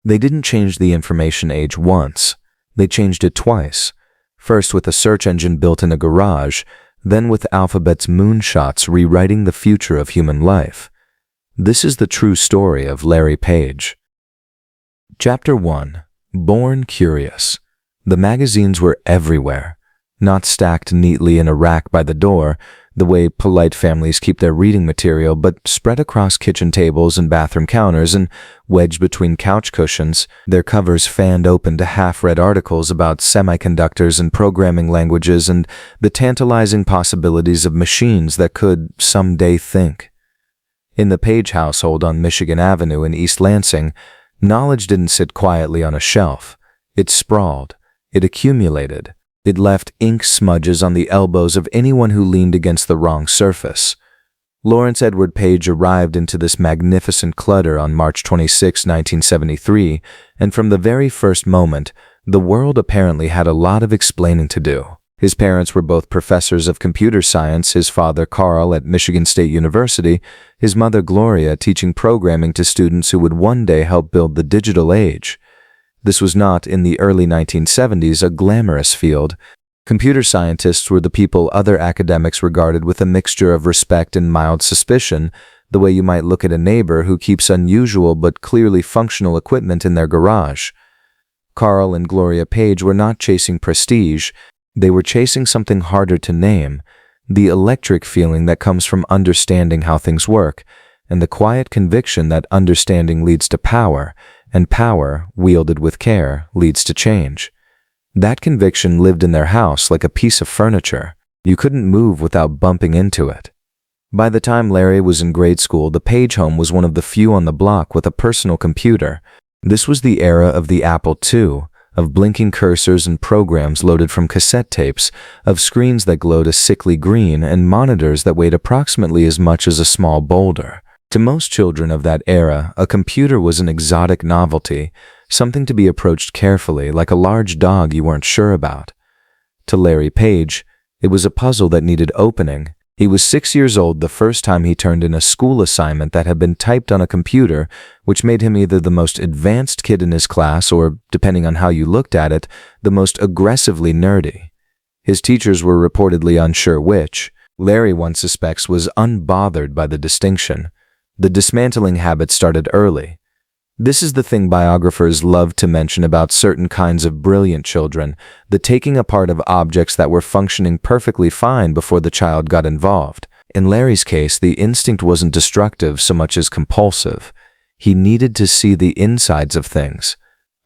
They didn't change the information age once. They changed it twice. First with a search engine built in a garage, then with Alphabet's moonshots rewriting the future of human life. This is the true story of Larry Page. Chapter 1. Born Curious. The magazines were everywhere, not stacked neatly in a rack by the door, the way polite families keep their reading material, but spread across kitchen tables and bathroom counters and wedged between couch cushions, their covers fanned open to half-read articles about semiconductors and programming languages and the tantalizing possibilities of machines that could someday think. In the Page household on Michigan Avenue in East Lansing, knowledge didn't sit quietly on a shelf. It sprawled. It accumulated. It left ink smudges on the elbows of anyone who leaned against the wrong surface. Lawrence Edward Page arrived into this magnificent clutter on March 26, 1973, and from the very first moment, the world apparently had a lot of explaining to do. His parents were both professors of computer science, his father Carl at Michigan State University, his mother Gloria teaching programming to students who would one day help build the digital age. This was not, in the early 1970s, a glamorous field. Computer scientists were the people other academics regarded with a mixture of respect and mild suspicion, the way you might look at a neighbor who keeps unusual but clearly functional equipment in their garage. Carl and Gloria Page were not chasing prestige. They were chasing something harder to name, the electric feeling that comes from understanding how things work, and the quiet conviction that understanding leads to power, and power, wielded with care, leads to change. That conviction lived in their house like a piece of furniture. You couldn't move without bumping into it. By the time Larry was in grade school, the Page home was one of the few on the block with a personal computer. This was the era of the Apple II, of blinking cursors and programs loaded from cassette tapes, of screens that glowed a sickly green and monitors that weighed approximately as much as a small boulder. To most children of that era, a computer was an exotic novelty, something to be approached carefully, like a large dog you weren't sure about. To Larry Page, it was a puzzle that needed opening. He was 6 years old the first time he turned in a school assignment that had been typed on a computer, which made him either the most advanced kid in his class or, depending on how you looked at it, the most aggressively nerdy. His teachers were reportedly unsure which. Larry, one suspects, was unbothered by the distinction. The dismantling habit started early. This is the thing biographers love to mention about certain kinds of brilliant children, the taking apart of objects that were functioning perfectly fine before the child got involved. In Larry's case, the instinct wasn't destructive so much as compulsive. He needed to see the insides of things.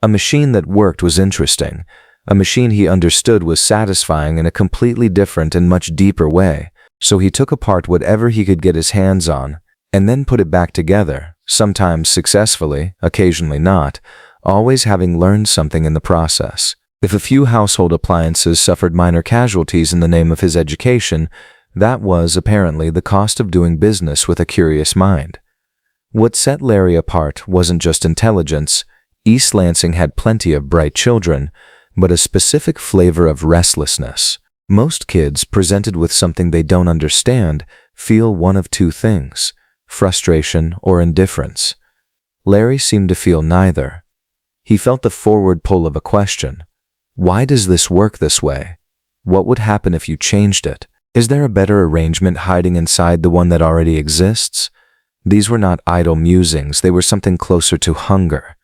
A machine that worked was interesting. A machine he understood was satisfying in a completely different and much deeper way. So he took apart whatever he could get his hands on, and then put it back together, sometimes successfully, occasionally not, always having learned something in the process. If a few household appliances suffered minor casualties in the name of his education, that was, apparently, the cost of doing business with a curious mind. What set Larry apart wasn't just intelligence. East Lansing had plenty of bright children, but a specific flavor of restlessness. Most kids, presented with something they don't understand, feel one of two things: frustration or indifference. Larry seemed to feel neither. He felt the forward pull of a question. Why does this work this way? What would happen if you changed it? Is there a better arrangement hiding inside the one that already exists? These were not idle musings, they were something closer to hunger.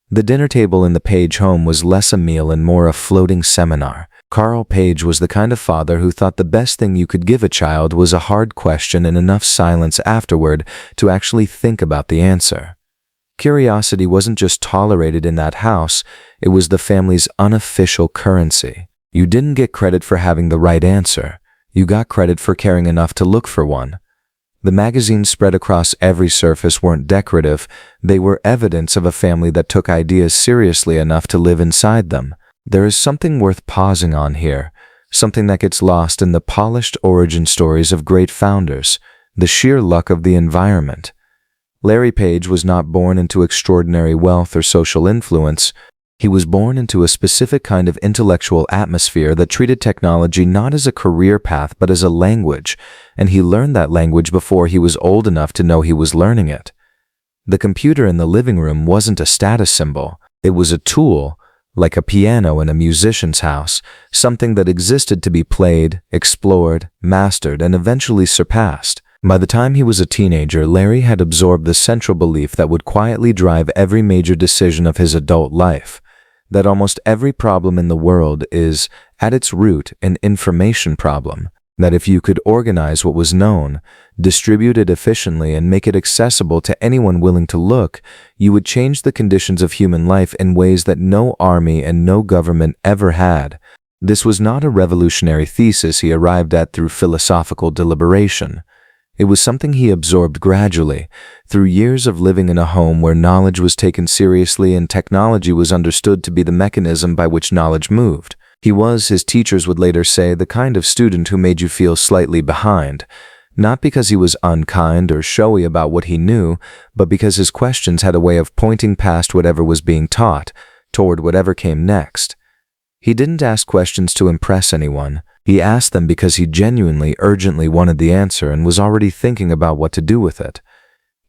The dinner table in the Page home was less a meal and more a floating seminar. Carl Page was the kind of father who thought the best thing you could give a child was a hard question and enough silence afterward to actually think about the answer. Curiosity wasn't just tolerated in that house, it was the family's unofficial currency. You didn't get credit for having the right answer. You got credit for caring enough to look for one. The magazines spread across every surface weren't decorative, they were evidence of a family that took ideas seriously enough to live inside them. There is something worth pausing on here, something that gets lost in the polished origin stories of great founders, the sheer luck of the environment. Larry Page was not born into extraordinary wealth or social influence. He was born into a specific kind of intellectual atmosphere that treated technology not as a career path but as a language, and he learned that language before he was old enough to know he was learning it. The computer in the living room wasn't a status symbol. It was a tool, like a piano in a musician's house, something that existed to be played, explored, mastered, and eventually surpassed. By the time he was a teenager, Larry had absorbed the central belief that would quietly drive every major decision of his adult life, that almost every problem in the world is, at its root, an information problem, that if you could organize what was known, distribute it efficiently, and make it accessible to anyone willing to look, you would change the conditions of human life in ways that no army and no government ever had. This was not a revolutionary thesis he arrived at through philosophical deliberation. It was something he absorbed gradually, through years of living in a home where knowledge was taken seriously and technology was understood to be the mechanism by which knowledge moved. He was, his teachers would later say, the kind of student who made you feel slightly behind, not because he was unkind or showy about what he knew, but because his questions had a way of pointing past whatever was being taught, toward whatever came next. He didn't ask questions to impress anyone. He asked them because he genuinely, urgently wanted the answer and was already thinking about what to do with it.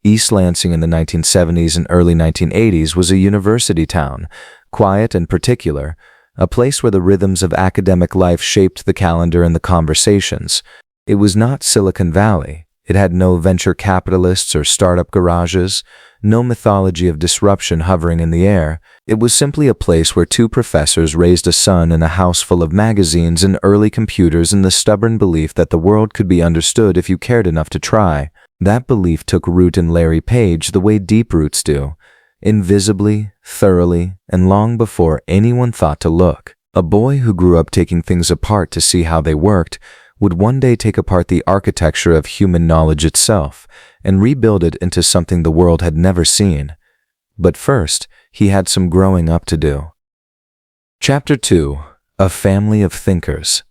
East Lansing in the 1970s and early 1980s was a university town, quiet and particular, a place where the rhythms of academic life shaped the calendar and the conversations. It was not Silicon Valley. It had no venture capitalists or startup garages, no mythology of disruption hovering in the air. It was simply a place where two professors raised a son in a house full of magazines and early computers in the stubborn belief that the world could be understood if you cared enough to try. That belief took root in Larry Page the way deep roots do, invisibly, thoroughly, and long before anyone thought to look. A boy who grew up taking things apart to see how they worked would one day take apart the architecture of human knowledge itself and rebuild it into something the world had never seen. But first, he had some growing up to do. Chapter 2. A Family of Thinkers.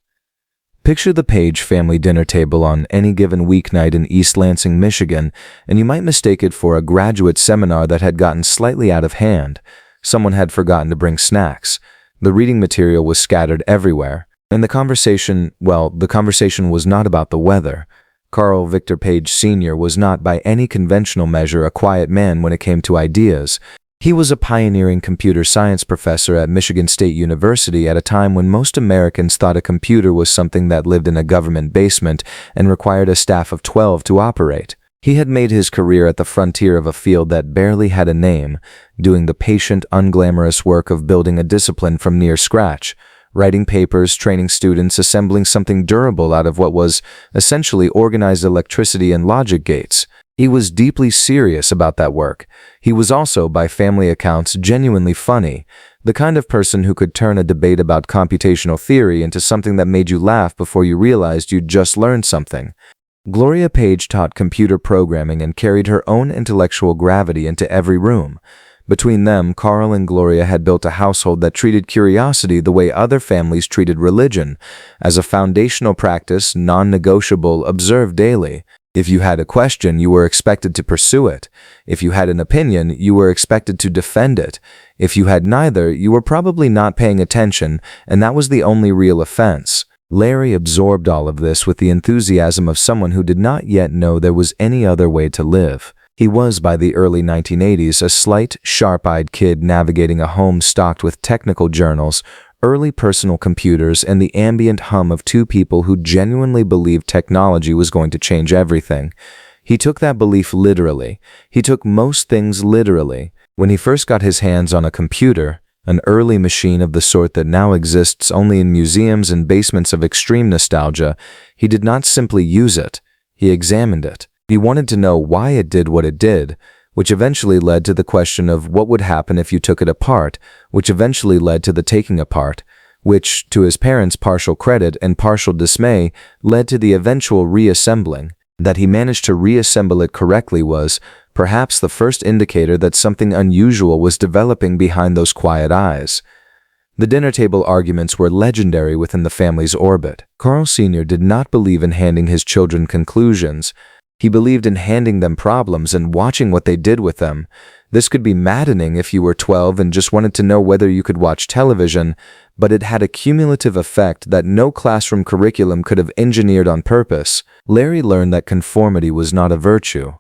Picture the Page family dinner table on any given weeknight in East Lansing, Michigan, and you might mistake it for a graduate seminar that had gotten slightly out of hand. Someone had forgotten to bring snacks. The reading material was scattered everywhere. And the conversation was not about the weather. Carl Victor Page Sr. was not by any conventional measure a quiet man when it came to ideas. He was a pioneering computer science professor at Michigan State University at a time when most Americans thought a computer was something that lived in a government basement and required a staff of 12 to operate. He had made his career at the frontier of a field that barely had a name, doing the patient, unglamorous work of building a discipline from near scratch, writing papers, training students, assembling something durable out of what was essentially organized electricity and logic gates. He was deeply serious about that work. He was also, by family accounts, genuinely funny, the kind of person who could turn a debate about computational theory into something that made you laugh before you realized you'd just learned something. Gloria Page taught computer programming and carried her own intellectual gravity into every room. Between them, Carl and Gloria had built a household that treated curiosity the way other families treated religion, as a foundational practice, non-negotiable, observed daily. If you had a question, you were expected to pursue it. If you had an opinion, you were expected to defend it. If you had neither, you were probably not paying attention, and that was the only real offense. Larry absorbed all of this with the enthusiasm of someone who did not yet know there was any other way to live. He was, by the early 1980s, a slight, sharp-eyed kid navigating a home stocked with technical journals, early personal computers, and the ambient hum of two people who genuinely believed technology was going to change everything. He took that belief literally. He took most things literally. When he first got his hands on a computer, an early machine of the sort that now exists only in museums and basements of extreme nostalgia, he did not simply use it. He examined it. He wanted to know why it did what it did, which eventually led to the question of what would happen if you took it apart, which eventually led to the taking apart, which, to his parents' partial credit and partial dismay, led to the eventual reassembling. That he managed to reassemble it correctly was, perhaps, the first indicator that something unusual was developing behind those quiet eyes. The dinner table arguments were legendary within the family's orbit. Carl Sr. did not believe in handing his children conclusions. He believed in handing them problems and watching what they did with them. This could be maddening if you were 12 and just wanted to know whether you could watch television, but it had a cumulative effect that no classroom curriculum could have engineered on purpose. Larry learned that conformity was not a virtue.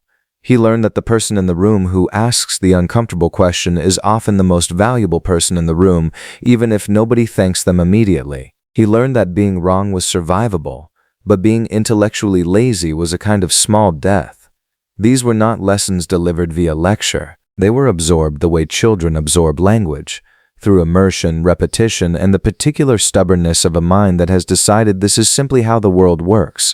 He learned that the person in the room who asks the uncomfortable question is often the most valuable person in the room, even if nobody thanks them immediately. He learned that being wrong was survivable, but being intellectually lazy was a kind of small death. These were not lessons delivered via lecture. They were absorbed the way children absorb language, through immersion, repetition, and the particular stubbornness of a mind that has decided this is simply how the world works.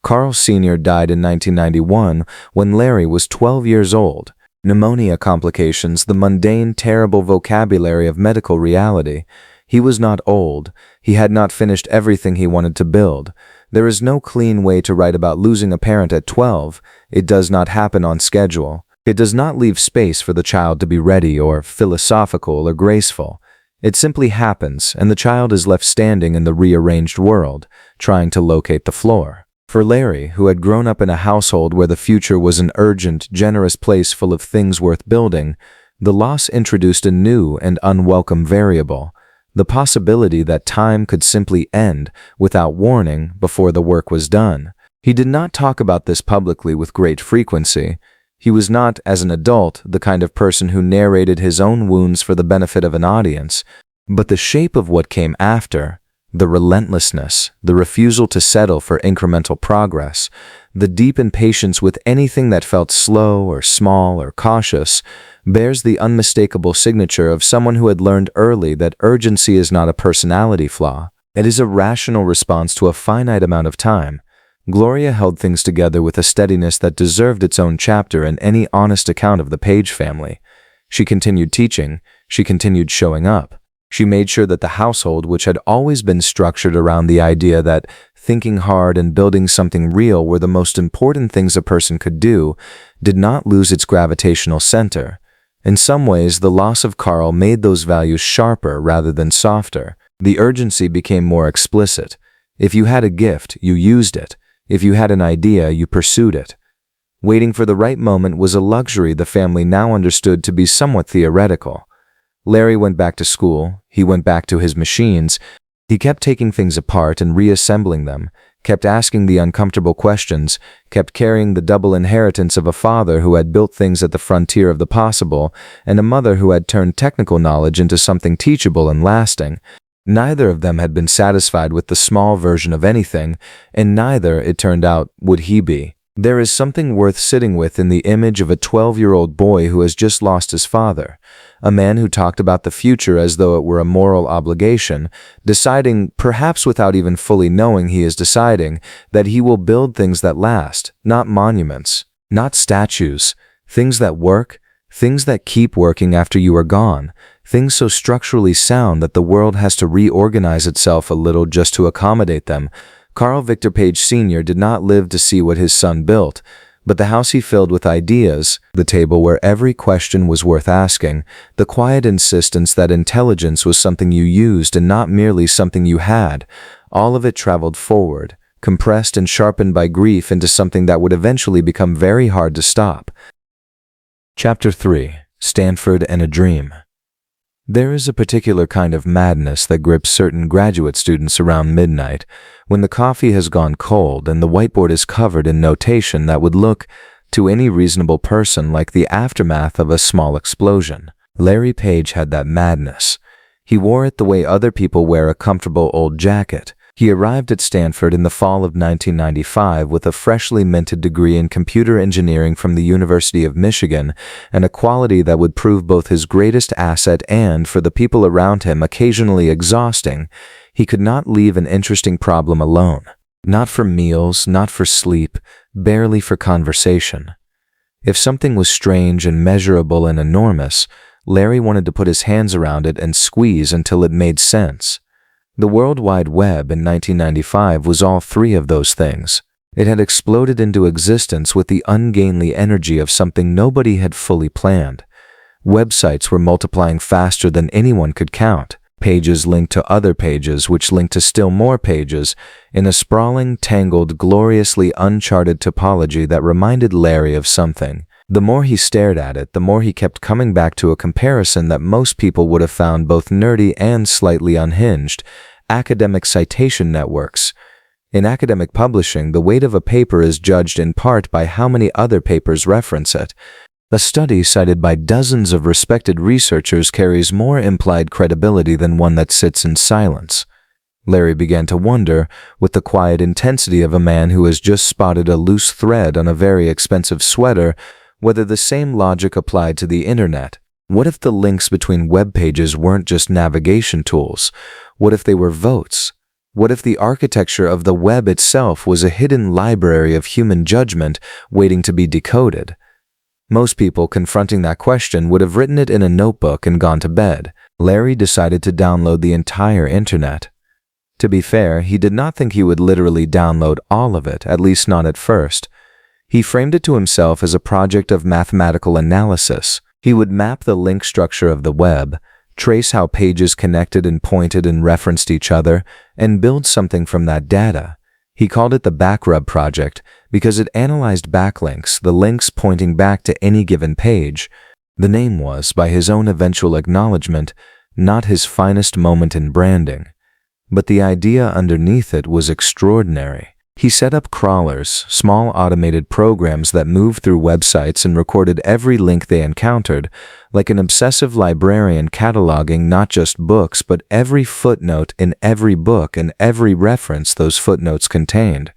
Carl Sr. died in 1991 when Larry was 12 years old. Pneumonia complications, the mundane, terrible vocabulary of medical reality. He was not old. He had not finished everything he wanted to build. There is no clean way to write about losing a parent at 12. It does not happen on schedule. It does not leave space for the child to be ready or philosophical or graceful. It simply happens, and the child is left standing in the rearranged world, trying to locate the floor. For Larry, who had grown up in a household where the future was an urgent, generous place full of things worth building, the loss introduced a new and unwelcome variable, the possibility that time could simply end without warning before the work was done. He did not talk about this publicly with great frequency. He was not, as an adult, the kind of person who narrated his own wounds for the benefit of an audience, but the shape of what came after, the relentlessness, the refusal to settle for incremental progress, the deep impatience with anything that felt slow or small or cautious, bears the unmistakable signature of someone who had learned early that urgency is not a personality flaw. It is a rational response to a finite amount of time. Gloria held things together with a steadiness that deserved its own chapter in any honest account of the Page family. She continued teaching. She continued showing up. She made sure that the household, which had always been structured around the idea that thinking hard and building something real were the most important things a person could do, did not lose its gravitational center. In some ways, the loss of Carl made those values sharper rather than softer. The urgency became more explicit. If you had a gift, you used it. If you had an idea, you pursued it. Waiting for the right moment was a luxury the family now understood to be somewhat theoretical. Larry went back to school. He went back to his machines. He kept taking things apart and reassembling them, kept asking the uncomfortable questions, kept carrying the double inheritance of a father who had built things at the frontier of the possible and a mother who had turned technical knowledge into something teachable and lasting. Neither of them had been satisfied with the small version of anything, and neither, it turned out, would he be. There is something worth sitting with in the image of a 12-year-old boy who has just lost his father, a man who talked about the future as though it were a moral obligation, deciding, perhaps without even fully knowing he is deciding, that he will build things that last, not monuments, not statues, things that work, things that keep working after you are gone, things so structurally sound that the world has to reorganize itself a little just to accommodate them. Carl Victor Page Sr. did not live to see what his son built, but the house he filled with ideas, the table where every question was worth asking, the quiet insistence that intelligence was something you used and not merely something you had, all of it traveled forward, compressed and sharpened by grief into something that would eventually become very hard to stop. Chapter 3. Stanford and a Dream. There is a particular kind of madness that grips certain graduate students around midnight, when the coffee has gone cold and the whiteboard is covered in notation that would look, to any reasonable person, like the aftermath of a small explosion. Larry Page had that madness. He wore it the way other people wear a comfortable old jacket. He arrived at Stanford in the fall of 1995 with a freshly minted degree in computer engineering from the University of Michigan, and a quality that would prove both his greatest asset and, for the people around him, occasionally exhausting. He could not leave an interesting problem alone. Not for meals, not for sleep, barely for conversation. If something was strange and measurable and enormous, Larry wanted to put his hands around it and squeeze until it made sense. The World Wide Web in 1995 was all three of those things. It had exploded into existence with the ungainly energy of something nobody had fully planned. Websites were multiplying faster than anyone could count. Pages linked to other pages, which linked to still more pages, in a sprawling, tangled, gloriously uncharted topology that reminded Larry of something. The more he stared at it, the more he kept coming back to a comparison that most people would have found both nerdy and slightly unhinged: academic citation networks. In academic publishing, the weight of a paper is judged in part by how many other papers reference it. A study cited by dozens of respected researchers carries more implied credibility than one that sits in silence. Larry began to wonder, with the quiet intensity of a man who has just spotted a loose thread on a very expensive sweater, whether the same logic applied to the internet. What if the links between web pages weren't just navigation tools? What if they were votes? What if the architecture of the web itself was a hidden library of human judgment waiting to be decoded? Most people confronting that question would have written it in a notebook and gone to bed. Larry decided to download the entire internet. To be fair, he did not think he would literally download all of it, at least not at first. He framed it to himself as a project of mathematical analysis. He would map the link structure of the web, trace how pages connected and pointed and referenced each other, and build something from that data. He called it the Backrub project because it analyzed backlinks, the links pointing back to any given page. The name was, by his own eventual acknowledgement, not his finest moment in branding. But the idea underneath it was extraordinary. He set up crawlers, small automated programs that moved through websites and recorded every link they encountered, like an obsessive librarian cataloging not just books but every footnote in every book and every reference those footnotes contained.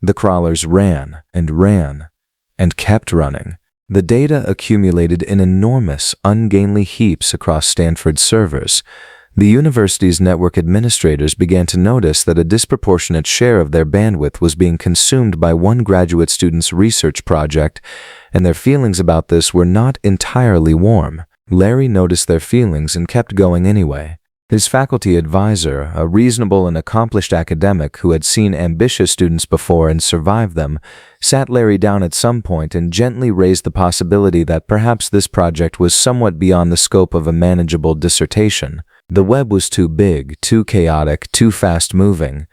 The crawlers ran and kept running. The data accumulated in enormous, ungainly heaps across Stanford's servers. The university's network administrators began to notice that a disproportionate share of their bandwidth was being consumed by one graduate student's research project, and their feelings about this were not entirely warm. Larry noticed their feelings and kept going anyway. His faculty advisor, a reasonable and accomplished academic who had seen ambitious students before and survived them, sat Larry down at some point and gently raised the possibility that perhaps this project was somewhat beyond the scope of a manageable dissertation. The web was too big, too chaotic, too fast-moving.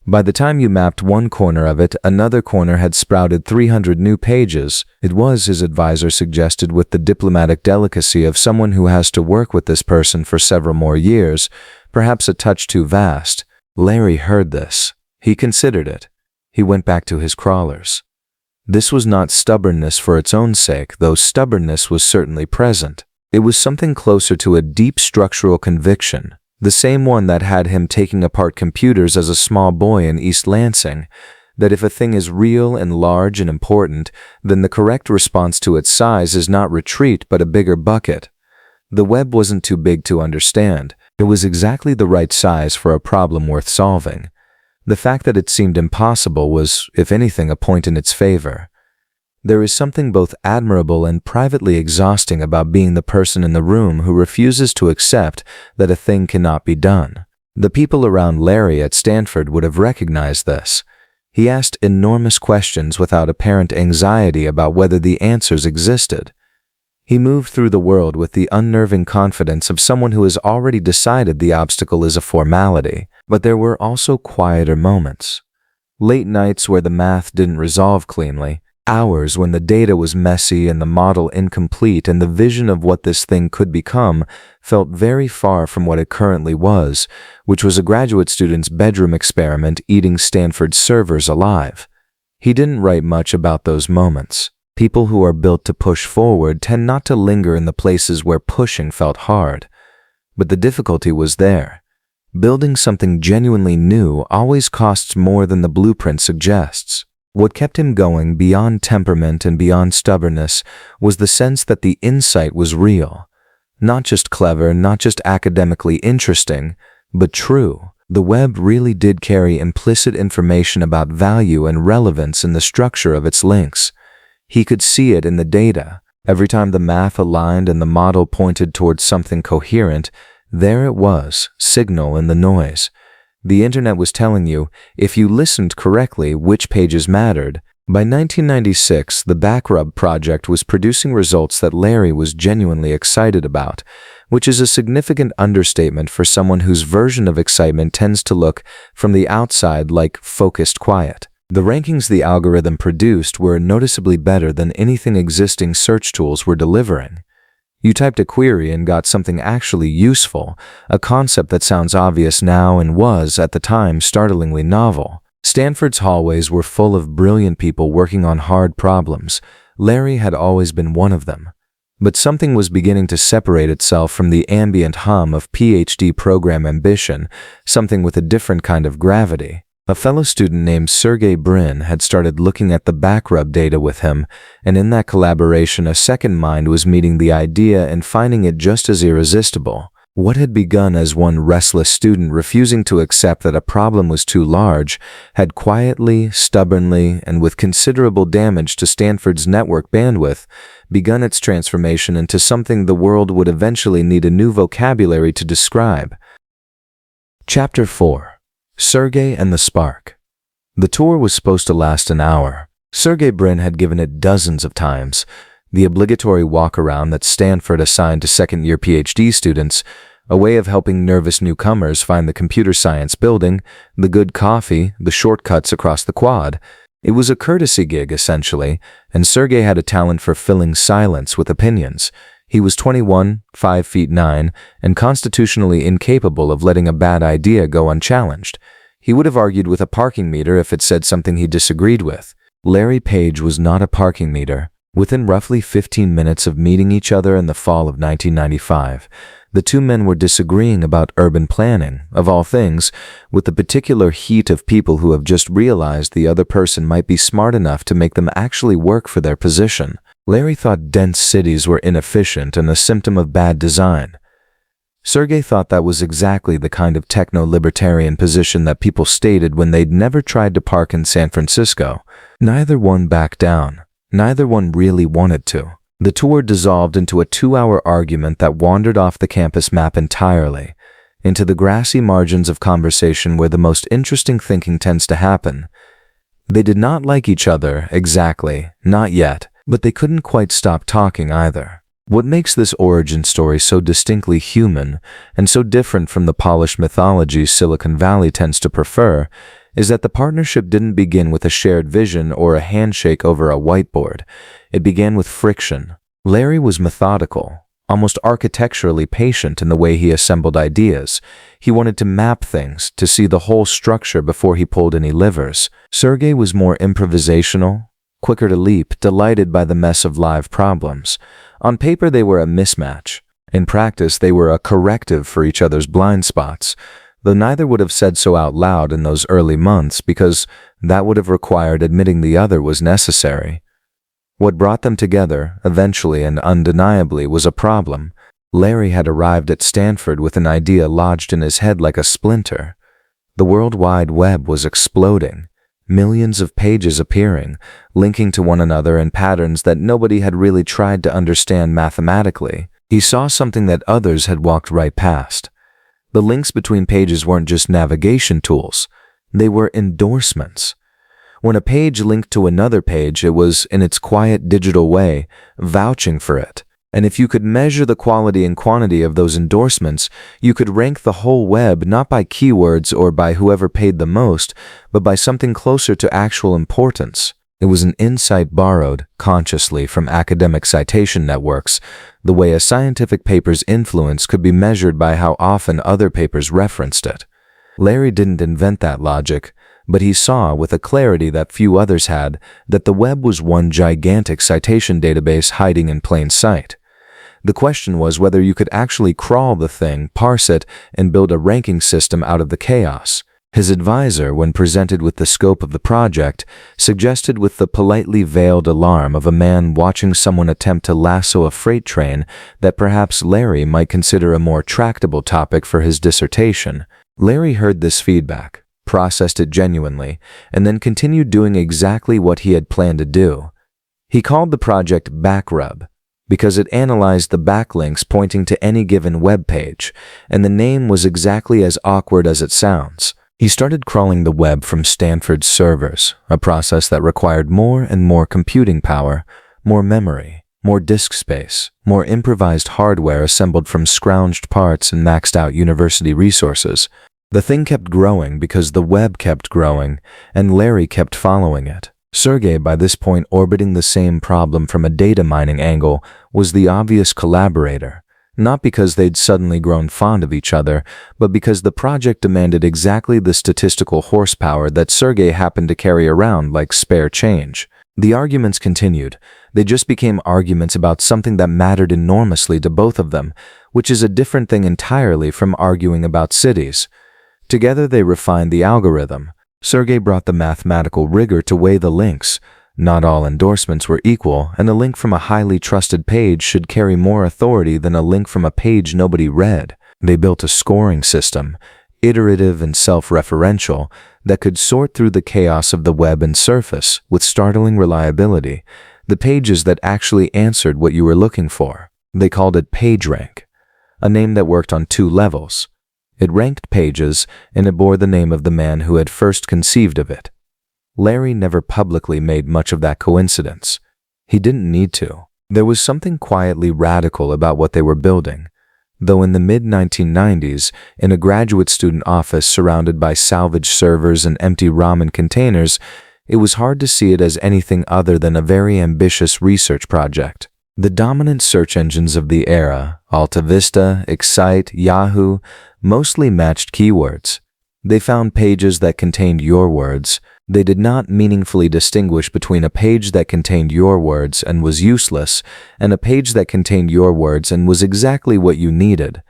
By the time you mapped one corner of it, another corner had sprouted 300 new pages. It was, his advisor suggested with the diplomatic delicacy of someone who has to work with this person for several more years, perhaps a touch too vast. Larry heard this. He considered it. He went back to his crawlers. This was not stubbornness for its own sake, though stubbornness was certainly present. It was something closer to a deep structural conviction, the same one that had him taking apart computers as a small boy in East Lansing, that if a thing is real and large and important, then the correct response to its size is not retreat but a bigger bucket. The web wasn't too big to understand. It was exactly the right size for a problem worth solving. The fact that it seemed impossible was, if anything, a point in its favor. There is something both admirable and privately exhausting about being the person in the room who refuses to accept that a thing cannot be done. The people around Larry at Stanford would have recognized this. He asked enormous questions without apparent anxiety about whether the answers existed. He moved through the world with the unnerving confidence of someone who has already decided the obstacle is a formality. But there were also quieter moments. Late nights where the math didn't resolve cleanly, hours when the data was messy and the model incomplete and the vision of what this thing could become felt very far from what it currently was, which was a graduate student's bedroom experiment eating Stanford's servers alive. He didn't write much about those moments. People who are built to push forward tend not to linger in the places where pushing felt hard. But the difficulty was there. Building something genuinely new always costs more than the blueprint suggests. What kept him going beyond temperament and beyond stubbornness was the sense that the insight was real. Not just clever, not just academically interesting, but true. The web really did carry implicit information about value and relevance in the structure of its links. He could see it in the data. Every time the math aligned and the model pointed towards something coherent, there it was, signal in the noise. The internet was telling you, if you listened correctly, which pages mattered. By 1996, the Backrub project was producing results that Larry was genuinely excited about, which is a significant understatement for someone whose version of excitement tends to look, from the outside, like focused quiet. The rankings the algorithm produced were noticeably better than anything existing search tools were delivering. You typed a query and got something actually useful, a concept that sounds obvious now and was, at the time, startlingly novel. Stanford's hallways were full of brilliant people working on hard problems. Larry had always been one of them. But something was beginning to separate itself from the ambient hum of PhD program ambition, something with a different kind of gravity. A fellow student named Sergey Brin had started looking at the backrub data with him, and in that collaboration a second mind was meeting the idea and finding it just as irresistible. What had begun as one restless student refusing to accept that a problem was too large had quietly, stubbornly, and with considerable damage to Stanford's network bandwidth begun its transformation into something the world would eventually need a new vocabulary to describe. Chapter 4. Sergey and the Spark. The tour was supposed to last an hour. Sergey Brin had given it dozens of times. The obligatory walk-around that Stanford assigned to second-year PhD students, a way of helping nervous newcomers find the computer science building, the good coffee, the shortcuts across the quad. It was a courtesy gig, essentially, and Sergey had a talent for filling silence with opinions. He was 21, 5'9", and constitutionally incapable of letting a bad idea go unchallenged. He would have argued with a parking meter if it said something he disagreed with. Larry Page was not a parking meter. Within roughly 15 minutes of meeting each other in the fall of 1995, the two men were disagreeing about urban planning, of all things, with the particular heat of people who have just realized the other person might be smart enough to make them actually work for their position. Larry thought dense cities were inefficient and a symptom of bad design. Sergey thought that was exactly the kind of techno-libertarian position that people stated when they'd never tried to park in San Francisco. Neither one backed down. Neither one really wanted to. The tour dissolved into a 2-hour argument that wandered off the campus map entirely, into the grassy margins of conversation where the most interesting thinking tends to happen. They did not like each other, exactly, not yet, but they couldn't quite stop talking either. What makes this origin story so distinctly human and so different from the polished mythology Silicon Valley tends to prefer is that the partnership didn't begin with a shared vision or a handshake over a whiteboard. It began with friction. Larry was methodical, almost architecturally patient in the way he assembled ideas. He wanted to map things, to see the whole structure before he pulled any levers. Sergey was more improvisational, quicker to leap, delighted by the mess of live problems. On paper, they were a mismatch. In practice, they were a corrective for each other's blind spots, though neither would have said so out loud in those early months because that would have required admitting the other was necessary. What brought them together, eventually and undeniably, was a problem. Larry had arrived at Stanford with an idea lodged in his head like a splinter. The World Wide Web was exploding. Millions of pages appearing, linking to one another in patterns that nobody had really tried to understand mathematically. He saw something that others had walked right past. The links between pages weren't just navigation tools. They were endorsements. When a page linked to another page, it was, in its quiet digital way, vouching for it. And if you could measure the quality and quantity of those endorsements, you could rank the whole web not by keywords or by whoever paid the most, but by something closer to actual importance. It was an insight borrowed, consciously, from academic citation networks. The way a scientific paper's influence could be measured by how often other papers referenced it. Larry didn't invent that logic, but he saw, with a clarity that few others had, that the web was one gigantic citation database hiding in plain sight. The question was whether you could actually crawl the thing, parse it, and build a ranking system out of the chaos. His advisor, when presented with the scope of the project, suggested with the politely veiled alarm of a man watching someone attempt to lasso a freight train that perhaps Larry might consider a more tractable topic for his dissertation. Larry heard this feedback, processed it genuinely, and then continued doing exactly what he had planned to do. He called the project Backrub, because it analyzed the backlinks pointing to any given web page, and the name was exactly as awkward as it sounds. He started crawling the web from Stanford's servers, a process that required more and more computing power, more memory, more disk space, more improvised hardware assembled from scrounged parts and maxed out university resources. The thing kept growing because the web kept growing, and Larry kept following it. Sergey, by this point orbiting the same problem from a data mining angle, was the obvious collaborator, Not because they'd suddenly grown fond of each other, but because the project demanded exactly the statistical horsepower that Sergey happened to carry around like spare change. The arguments continued. They just became arguments about something that mattered enormously to both of them, which is a different thing entirely from arguing about cities. Together they refined the algorithm. Sergey brought the mathematical rigor to weigh the links. Not all endorsements were equal, and a link from a highly trusted page should carry more authority than a link from a page nobody read. They built a scoring system, iterative and self-referential, that could sort through the chaos of the web and surface with startling reliability, the pages that actually answered what you were looking for. They called it PageRank, a name that worked on two levels. It ranked pages, and it bore the name of the man who had first conceived of it. Larry never publicly made much of that coincidence. He didn't need to. There was something quietly radical about what they were building. Though in the mid-1990s, in a graduate student office surrounded by salvaged servers and empty ramen containers, it was hard to see it as anything other than a very ambitious research project. The dominant search engines of the era, Alta Vista, Excite, Yahoo, mostly matched keywords. They found pages that contained your words. They did not meaningfully distinguish between a page that contained your words and was useless and a page that contained your words and was exactly what you needed.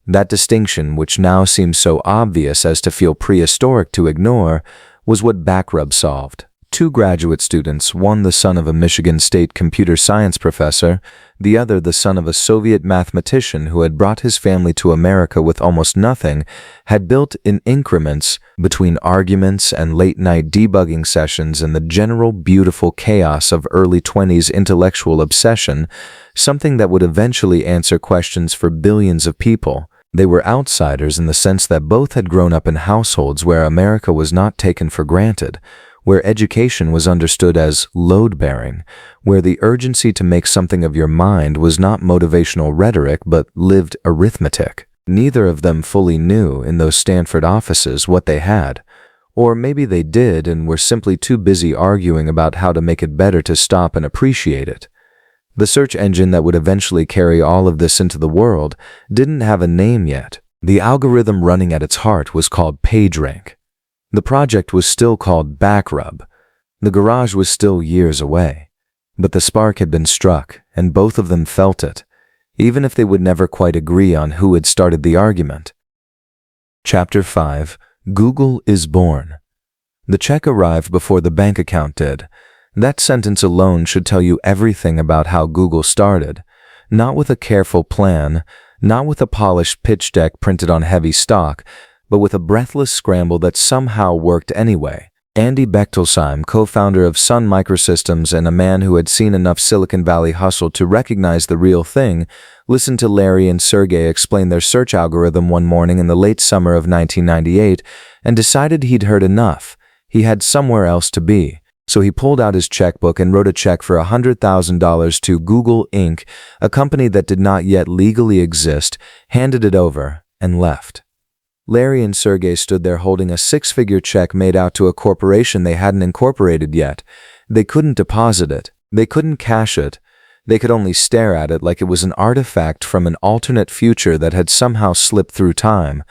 That distinction, which now seems so obvious as to feel prehistoric to ignore, was what Backrub solved. Two graduate students, one the son of a Michigan State computer science professor, the other the son of a Soviet mathematician who had brought his family to America with almost nothing, had built in increments between arguments and late-night debugging sessions and the general beautiful chaos of early 20s intellectual obsession, something that would eventually answer questions for billions of people. They were outsiders in the sense that both had grown up in households where America was not taken for granted, where education was understood as load-bearing, where the urgency to make something of your mind was not motivational rhetoric but lived arithmetic. Neither of them fully knew in those Stanford offices what they had, or maybe they did and were simply too busy arguing about how to make it better to stop and appreciate it. The search engine that would eventually carry all of this into the world didn't have a name yet. The algorithm running at its heart was called PageRank. The project was still called Backrub. The garage was still years away. But the spark had been struck, and both of them felt it, even if they would never quite agree on who had started the argument. Chapter 5. Google is Born. The check arrived before the bank account did. That sentence alone should tell you everything about how Google started. Not with a careful plan, not with a polished pitch deck printed on heavy stock, but with a breathless scramble that somehow worked anyway. Andy Bechtolsheim, co-founder of Sun Microsystems and a man who had seen enough Silicon Valley hustle to recognize the real thing, listened to Larry and Sergey explain their search algorithm one morning in the late summer of 1998 and decided he'd heard enough. He had somewhere else to be. So he pulled out his checkbook and wrote a check for $100,000 to Google Inc., a company that did not yet legally exist, handed it over, and left. Larry and Sergey stood there holding a six-figure check made out to a corporation they hadn't incorporated yet. They couldn't deposit it. They couldn't cash it. They could only stare at it like it was an artifact from an alternate future that had somehow slipped through time.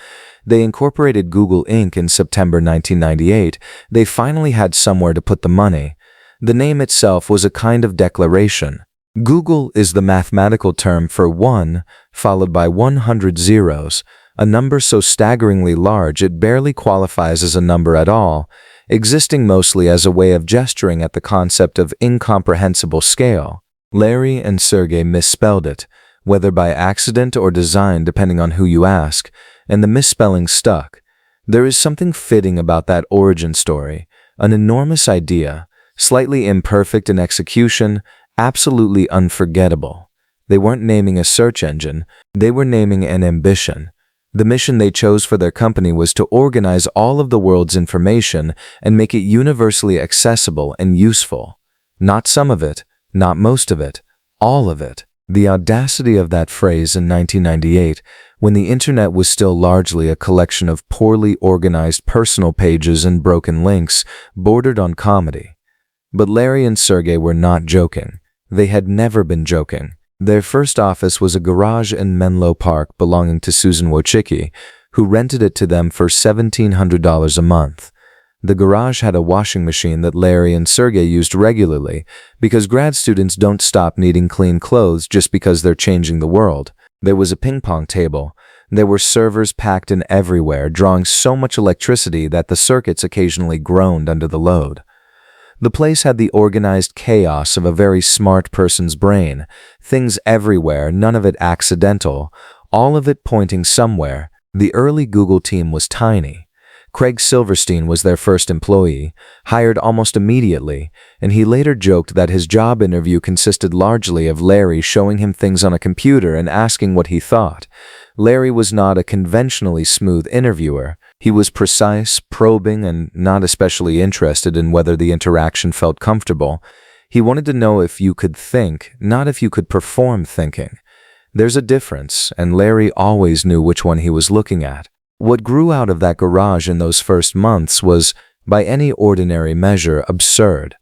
They incorporated Google Inc. in September 1998. They finally had somewhere to put the money. The name itself was a kind of declaration. Google is the mathematical term for 1, followed by 100 zeros, a number so staggeringly large it barely qualifies as a number at all, existing mostly as a way of gesturing at the concept of incomprehensible scale. Larry and Sergey misspelled it, whether by accident or design depending on who you ask, and the misspelling stuck. There is something fitting about that origin story, an enormous idea, slightly imperfect in execution, absolutely unforgettable. They weren't naming a search engine, they were naming an ambition. The mission they chose for their company was to organize all of the world's information and make it universally accessible and useful. Not some of it, not most of it, all of it. The audacity of that phrase in 1998, when the internet was still largely a collection of poorly organized personal pages and broken links, bordered on comedy. But Larry and Sergey were not joking. They had never been joking. Their first office was a garage in Menlo Park belonging to Susan Wojcicki, who rented it to them for $1,700 a month. The garage had a washing machine that Larry and Sergey used regularly, because grad students don't stop needing clean clothes just because they're changing the world. There was a ping pong table. There were servers packed in everywhere, drawing so much electricity that the circuits occasionally groaned under the load. The place had the organized chaos of a very smart person's brain, things everywhere, none of it accidental, all of it pointing somewhere. The early Google team was tiny. Craig Silverstein was their first employee, hired almost immediately, and he later joked that his job interview consisted largely of Larry showing him things on a computer and asking what he thought. Larry was not a conventionally smooth interviewer. He was precise, probing, and not especially interested in whether the interaction felt comfortable. He wanted to know if you could think, not if you could perform thinking. There's a difference, and Larry always knew which one he was looking at. What grew out of that garage in those first months was, by any ordinary measure, absurd.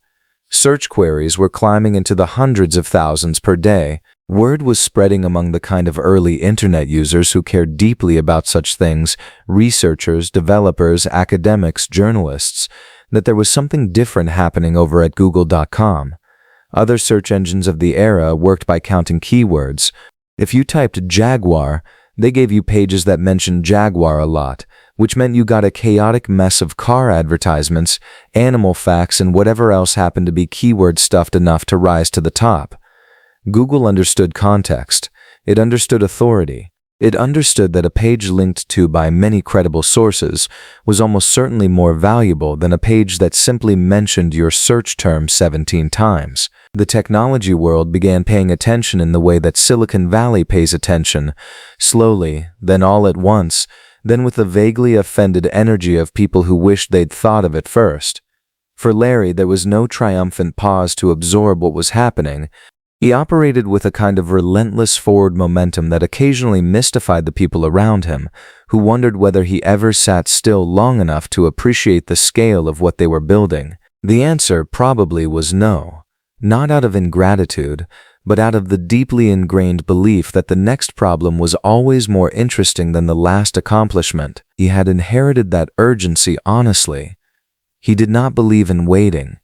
Search queries were climbing into the hundreds of thousands per day. Word was spreading among the kind of early internet users who cared deeply about such things, researchers, developers, academics, journalists, that there was something different happening over at Google.com. Other search engines of the era worked by counting keywords. If you typed Jaguar, they gave you pages that mentioned Jaguar a lot, which meant you got a chaotic mess of car advertisements, animal facts, and whatever else happened to be keyword stuffed enough to rise to the top. Google understood context. It understood authority. It understood that a page linked to by many credible sources was almost certainly more valuable than a page that simply mentioned your search term 17 times. The technology world began paying attention in the way that Silicon Valley pays attention, slowly, then all at once, then with the vaguely offended energy of people who wished they'd thought of it first. For Larry, there was no triumphant pause to absorb what was happening. He operated with a kind of relentless forward momentum that occasionally mystified the people around him, who wondered whether he ever sat still long enough to appreciate the scale of what they were building. The answer probably was no, not out of ingratitude, but out of the deeply ingrained belief that the next problem was always more interesting than the last accomplishment. He had inherited that urgency honestly. He did not believe in waiting.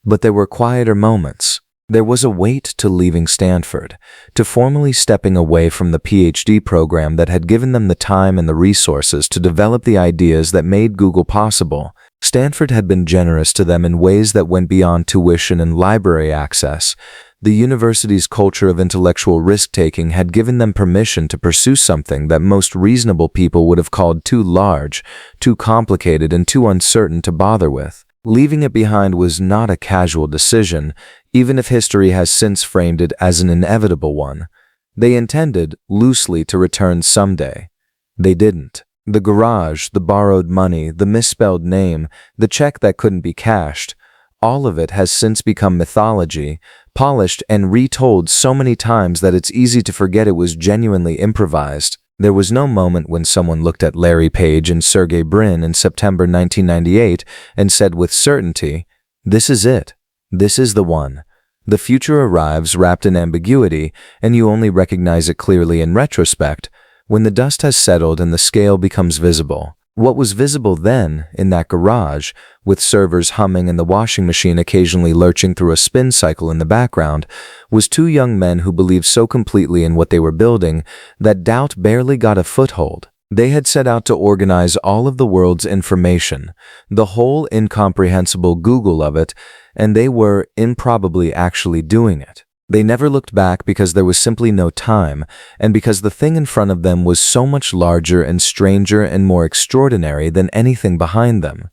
But there were quieter moments. There was a weight to leaving Stanford, to formally stepping away from the PhD program that had given them the time and the resources to develop the ideas that made Google possible. Stanford had been generous to them in ways that went beyond tuition and library access. The university's culture of intellectual risk-taking had given them permission to pursue something that most reasonable people would have called too large, too complicated, and too uncertain to bother with. Leaving it behind was not a casual decision, even if history has since framed it as an inevitable one. They intended, loosely, to return someday. They didn't. The garage, the borrowed money, the misspelled name, the check that couldn't be cashed, all of it has since become mythology, polished and retold so many times that it's easy to forget it was genuinely improvised. There was no moment when someone looked at Larry Page and Sergey Brin in September 1998 and said with certainty, "This is it. This is the one." The future arrives wrapped in ambiguity, and you only recognize it clearly in retrospect, when the dust has settled and the scale becomes visible. What was visible then, in that garage, with servers humming and the washing machine occasionally lurching through a spin cycle in the background, was two young men who believed so completely in what they were building that doubt barely got a foothold. They had set out to organize all of the world's information, the whole incomprehensible Google of it, and they were improbably actually doing it. They never looked back because there was simply no time, and because the thing in front of them was so much larger and stranger and more extraordinary than anything behind them.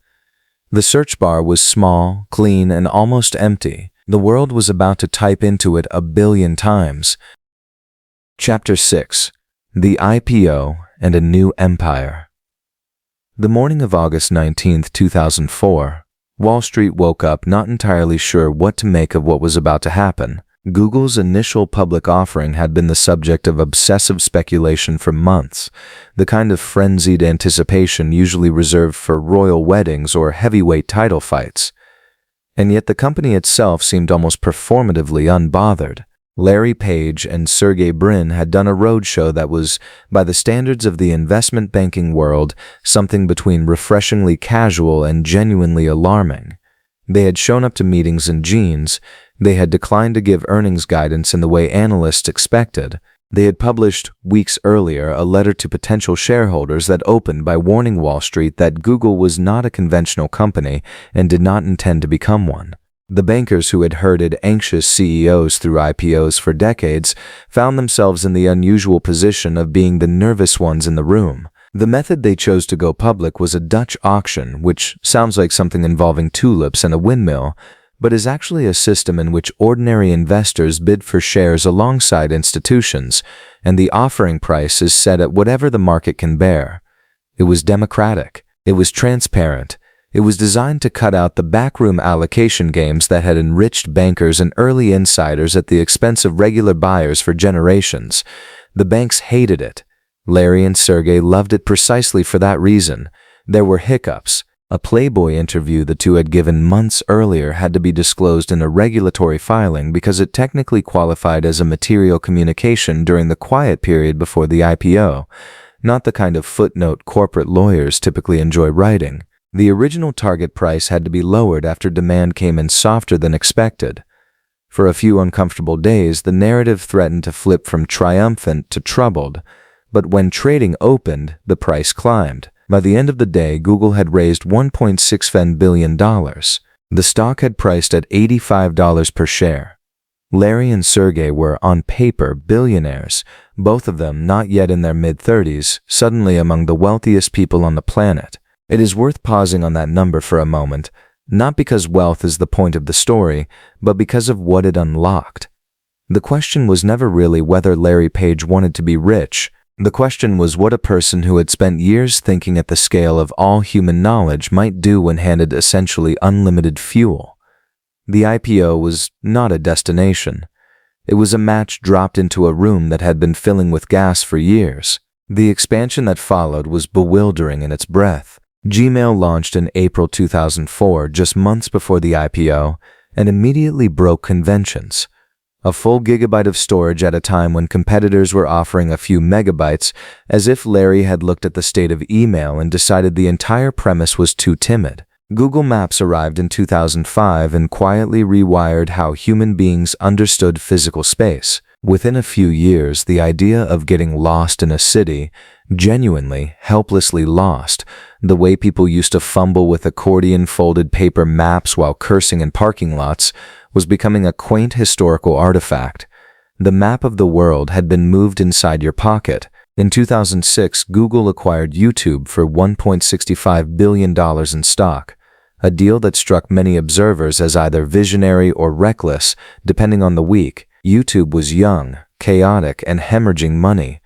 The search bar was small, clean, and almost empty. The world was about to type into it 1 billion times. Chapter 6. The IPO and a New Empire. The morning of August 19, 2004, Wall Street woke up not entirely sure what to make of what was about to happen. Google's initial public offering had been the subject of obsessive speculation for months, the kind of frenzied anticipation usually reserved for royal weddings or heavyweight title fights. And yet the company itself seemed almost performatively unbothered. Larry Page and Sergey Brin had done a roadshow that was, by the standards of the investment banking world, something between refreshingly casual and genuinely alarming. They had shown up to meetings in jeans. They had declined to give earnings guidance in the way analysts expected. They had published, weeks earlier, a letter to potential shareholders that opened by warning Wall Street that Google was not a conventional company and did not intend to become one. The bankers who had herded anxious CEOs through IPOs for decades found themselves in the unusual position of being the nervous ones in the room. The method they chose to go public was a Dutch auction, which sounds like something involving tulips and a windmill, but is actually a system in which ordinary investors bid for shares alongside institutions, and the offering price is set at whatever the market can bear. It was democratic. It was transparent. It was designed to cut out the backroom allocation games that had enriched bankers and early insiders at the expense of regular buyers for generations. The banks hated it. Larry and Sergey loved it precisely for that reason. There were hiccups. A Playboy interview the two had given months earlier had to be disclosed in a regulatory filing because it technically qualified as a material communication during the quiet period before the IPO, not the kind of footnote corporate lawyers typically enjoy writing. The original target price had to be lowered after demand came in softer than expected. For a few uncomfortable days, the narrative threatened to flip from triumphant to troubled, but when trading opened, the price climbed. By the end of the day, Google had raised $1.65 billion. The stock had priced at $85 per share. Larry and Sergey were, on paper, billionaires, both of them not yet in their mid-30s, suddenly among the wealthiest people on the planet. It is worth pausing on that number for a moment, not because wealth is the point of the story, but because of what it unlocked. The question was never really whether Larry Page wanted to be rich. The question was what a person who had spent years thinking at the scale of all human knowledge might do when handed essentially unlimited fuel. The IPO was not a destination. It was a match dropped into a room that had been filling with gas for years. The expansion that followed was bewildering in its breadth. Gmail launched in April 2004, just months before the IPO, and immediately broke conventions. A full gigabyte of storage at a time when competitors were offering a few megabytes, as if Larry had looked at the state of email and decided the entire premise was too timid. Google Maps arrived in 2005 and quietly rewired how human beings understood physical space. Within a few years, the idea of getting lost in a city, genuinely, helplessly lost, the way people used to fumble with accordion-folded paper maps while cursing in parking lots, was becoming a quaint historical artifact. The map of the world had been moved inside your pocket. In 2006, Google acquired YouTube for $1.65 billion in stock, a deal that struck many observers as either visionary or reckless, depending on the week. YouTube was young, chaotic, and hemorrhaging money.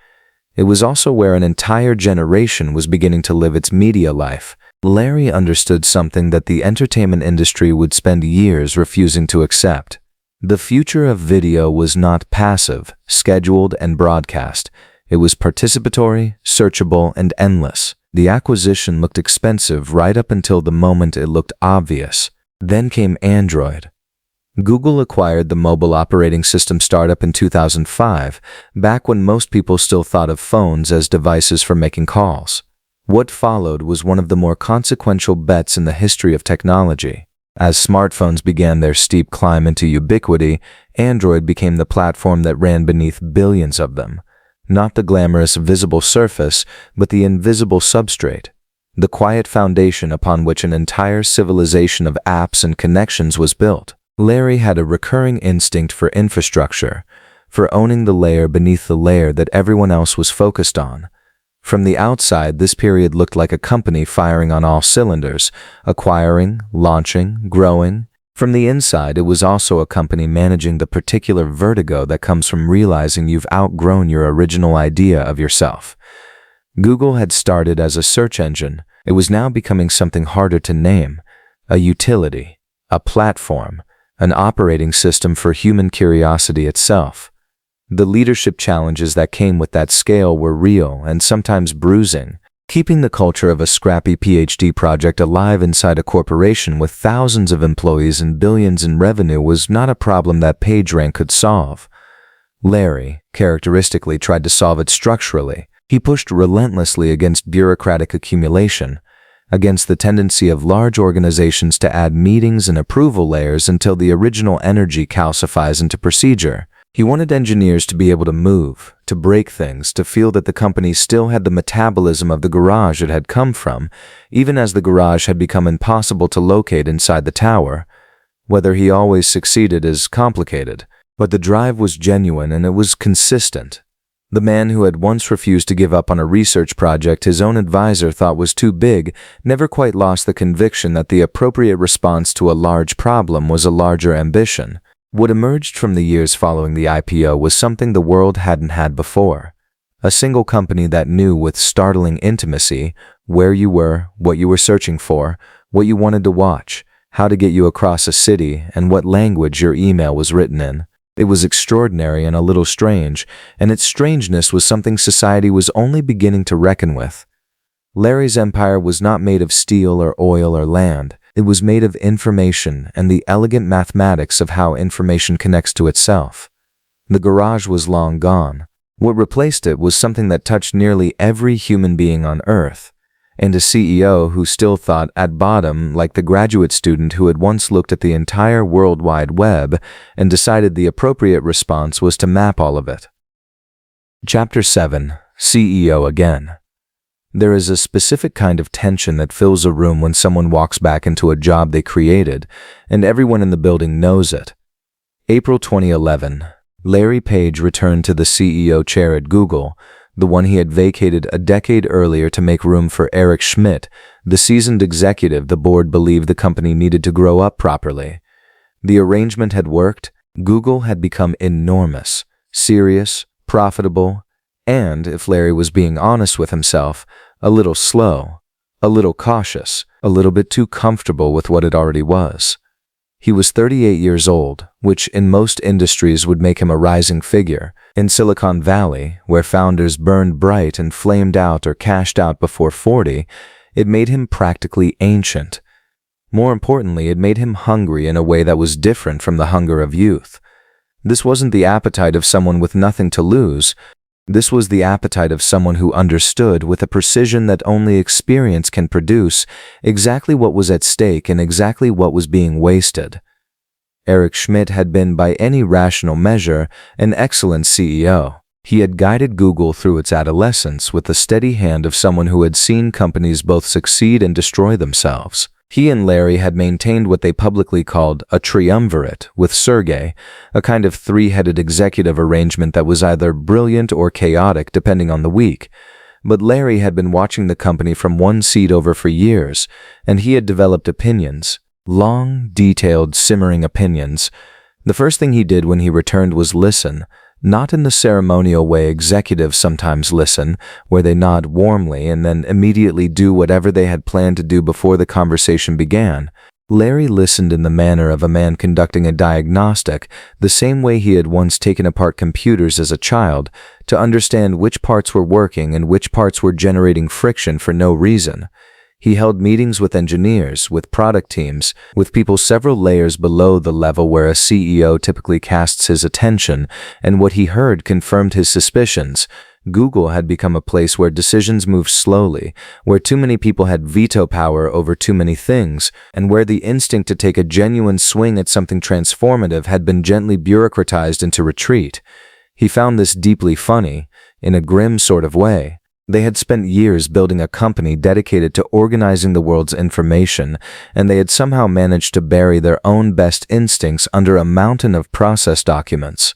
It was also where an entire generation was beginning to live its media life. Larry understood something that the entertainment industry would spend years refusing to accept. The future of video was not passive, scheduled, and broadcast. It was participatory, searchable, and endless. The acquisition looked expensive right up until the moment it looked obvious. Then came Android. Google acquired the mobile operating system startup in 2005, back when most people still thought of phones as devices for making calls. What followed was one of the more consequential bets in the history of technology. As smartphones began their steep climb into ubiquity, Android became the platform that ran beneath billions of them. Not the glamorous visible surface, but the invisible substrate. The quiet foundation upon which an entire civilization of apps and connections was built. Larry had a recurring instinct for infrastructure, for owning the layer beneath the layer that everyone else was focused on. From the outside, this period looked like a company firing on all cylinders, acquiring, launching, growing. From the inside, it was also a company managing the particular vertigo that comes from realizing you've outgrown your original idea of yourself. Google had started as a search engine. It was now becoming something harder to name, a utility, a platform, an operating system for human curiosity itself. The leadership challenges that came with that scale were real and sometimes bruising. Keeping the culture of a scrappy PhD project alive inside a corporation with thousands of employees and billions in revenue was not a problem that PageRank could solve. Larry, characteristically, tried to solve it structurally. He pushed relentlessly against bureaucratic accumulation, against the tendency of large organizations to add meetings and approval layers until the original energy calcifies into procedure. He wanted engineers to be able to move, to break things, to feel that the company still had the metabolism of the garage it had come from, even as the garage had become impossible to locate inside the tower. Whether he always succeeded is complicated, but the drive was genuine and it was consistent. The man who had once refused to give up on a research project his own advisor thought was too big never quite lost the conviction that the appropriate response to a large problem was a larger ambition. What emerged from the years following the IPO was something the world hadn't had before. A single company that knew with startling intimacy where you were, what you were searching for, what you wanted to watch, how to get you across a city, and what language your email was written in. It was extraordinary and a little strange, and its strangeness was something society was only beginning to reckon with. Larry's empire was not made of steel or oil or land. It was made of information and the elegant mathematics of how information connects to itself. The garage was long gone. What replaced it was something that touched nearly every human being on Earth, and a CEO who still thought at bottom like the graduate student who had once looked at the entire World Wide Web and decided the appropriate response was to map all of it. Chapter 7. CEO Again. There is a specific kind of tension that fills a room when someone walks back into a job they created, and everyone in the building knows it. April 2011. Larry Page returned to the CEO chair at Google, the one he had vacated a decade earlier to make room for Eric Schmidt, the seasoned executive the board believed the company needed to grow up properly. The arrangement had worked. Google had become enormous, serious, profitable, and, if Larry was being honest with himself, a little slow, a little cautious, a little bit too comfortable with what it already was. He was 38 years old, which in most industries would make him a rising figure. In Silicon Valley, where founders burned bright and flamed out or cashed out before 40, it made him practically ancient. More importantly, it made him hungry in a way that was different from the hunger of youth. This wasn't the appetite of someone with nothing to lose. This was the appetite of someone who understood with a precision that only experience can produce exactly what was at stake and exactly what was being wasted. Eric Schmidt had been, by any rational measure, an excellent CEO. He had guided Google through its adolescence with the steady hand of someone who had seen companies both succeed and destroy themselves. He and Larry had maintained what they publicly called a triumvirate with Sergey, a kind of three-headed executive arrangement that was either brilliant or chaotic depending on the week. But Larry had been watching the company from one seat over for years, and he had developed opinions. Long, detailed, simmering opinions. The first thing he did when he returned was listen, not in the ceremonial way executives sometimes listen, where they nod warmly and then immediately do whatever they had planned to do before the conversation began. Larry listened in the manner of a man conducting a diagnostic, the same way he had once taken apart computers as a child, to understand which parts were working and which parts were generating friction for no reason. He held meetings with engineers, with product teams, with people several layers below the level where a CEO typically casts his attention, and what he heard confirmed his suspicions. Google had become a place where decisions moved slowly, where too many people had veto power over too many things, and where the instinct to take a genuine swing at something transformative had been gently bureaucratized into retreat. He found this deeply funny, in a grim sort of way. They had spent years building a company dedicated to organizing the world's information, and they had somehow managed to bury their own best instincts under a mountain of process documents.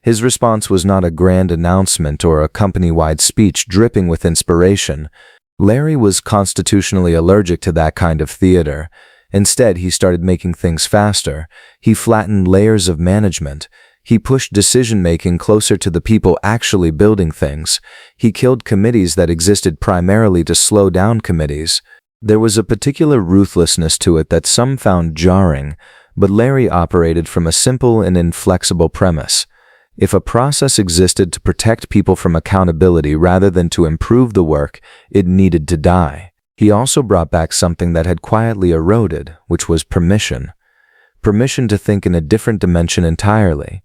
His response was not a grand announcement or a company-wide speech dripping with inspiration. Larry was constitutionally allergic to that kind of theater. Instead, he started making things faster. He flattened layers of management. He pushed decision-making closer to the people actually building things. He killed committees that existed primarily to slow down committees. There was a particular ruthlessness to it that some found jarring, but Larry operated from a simple and inflexible premise. If a process existed to protect people from accountability rather than to improve the work, it needed to die. He also brought back something that had quietly eroded, which was permission. Permission to think in a different dimension entirely.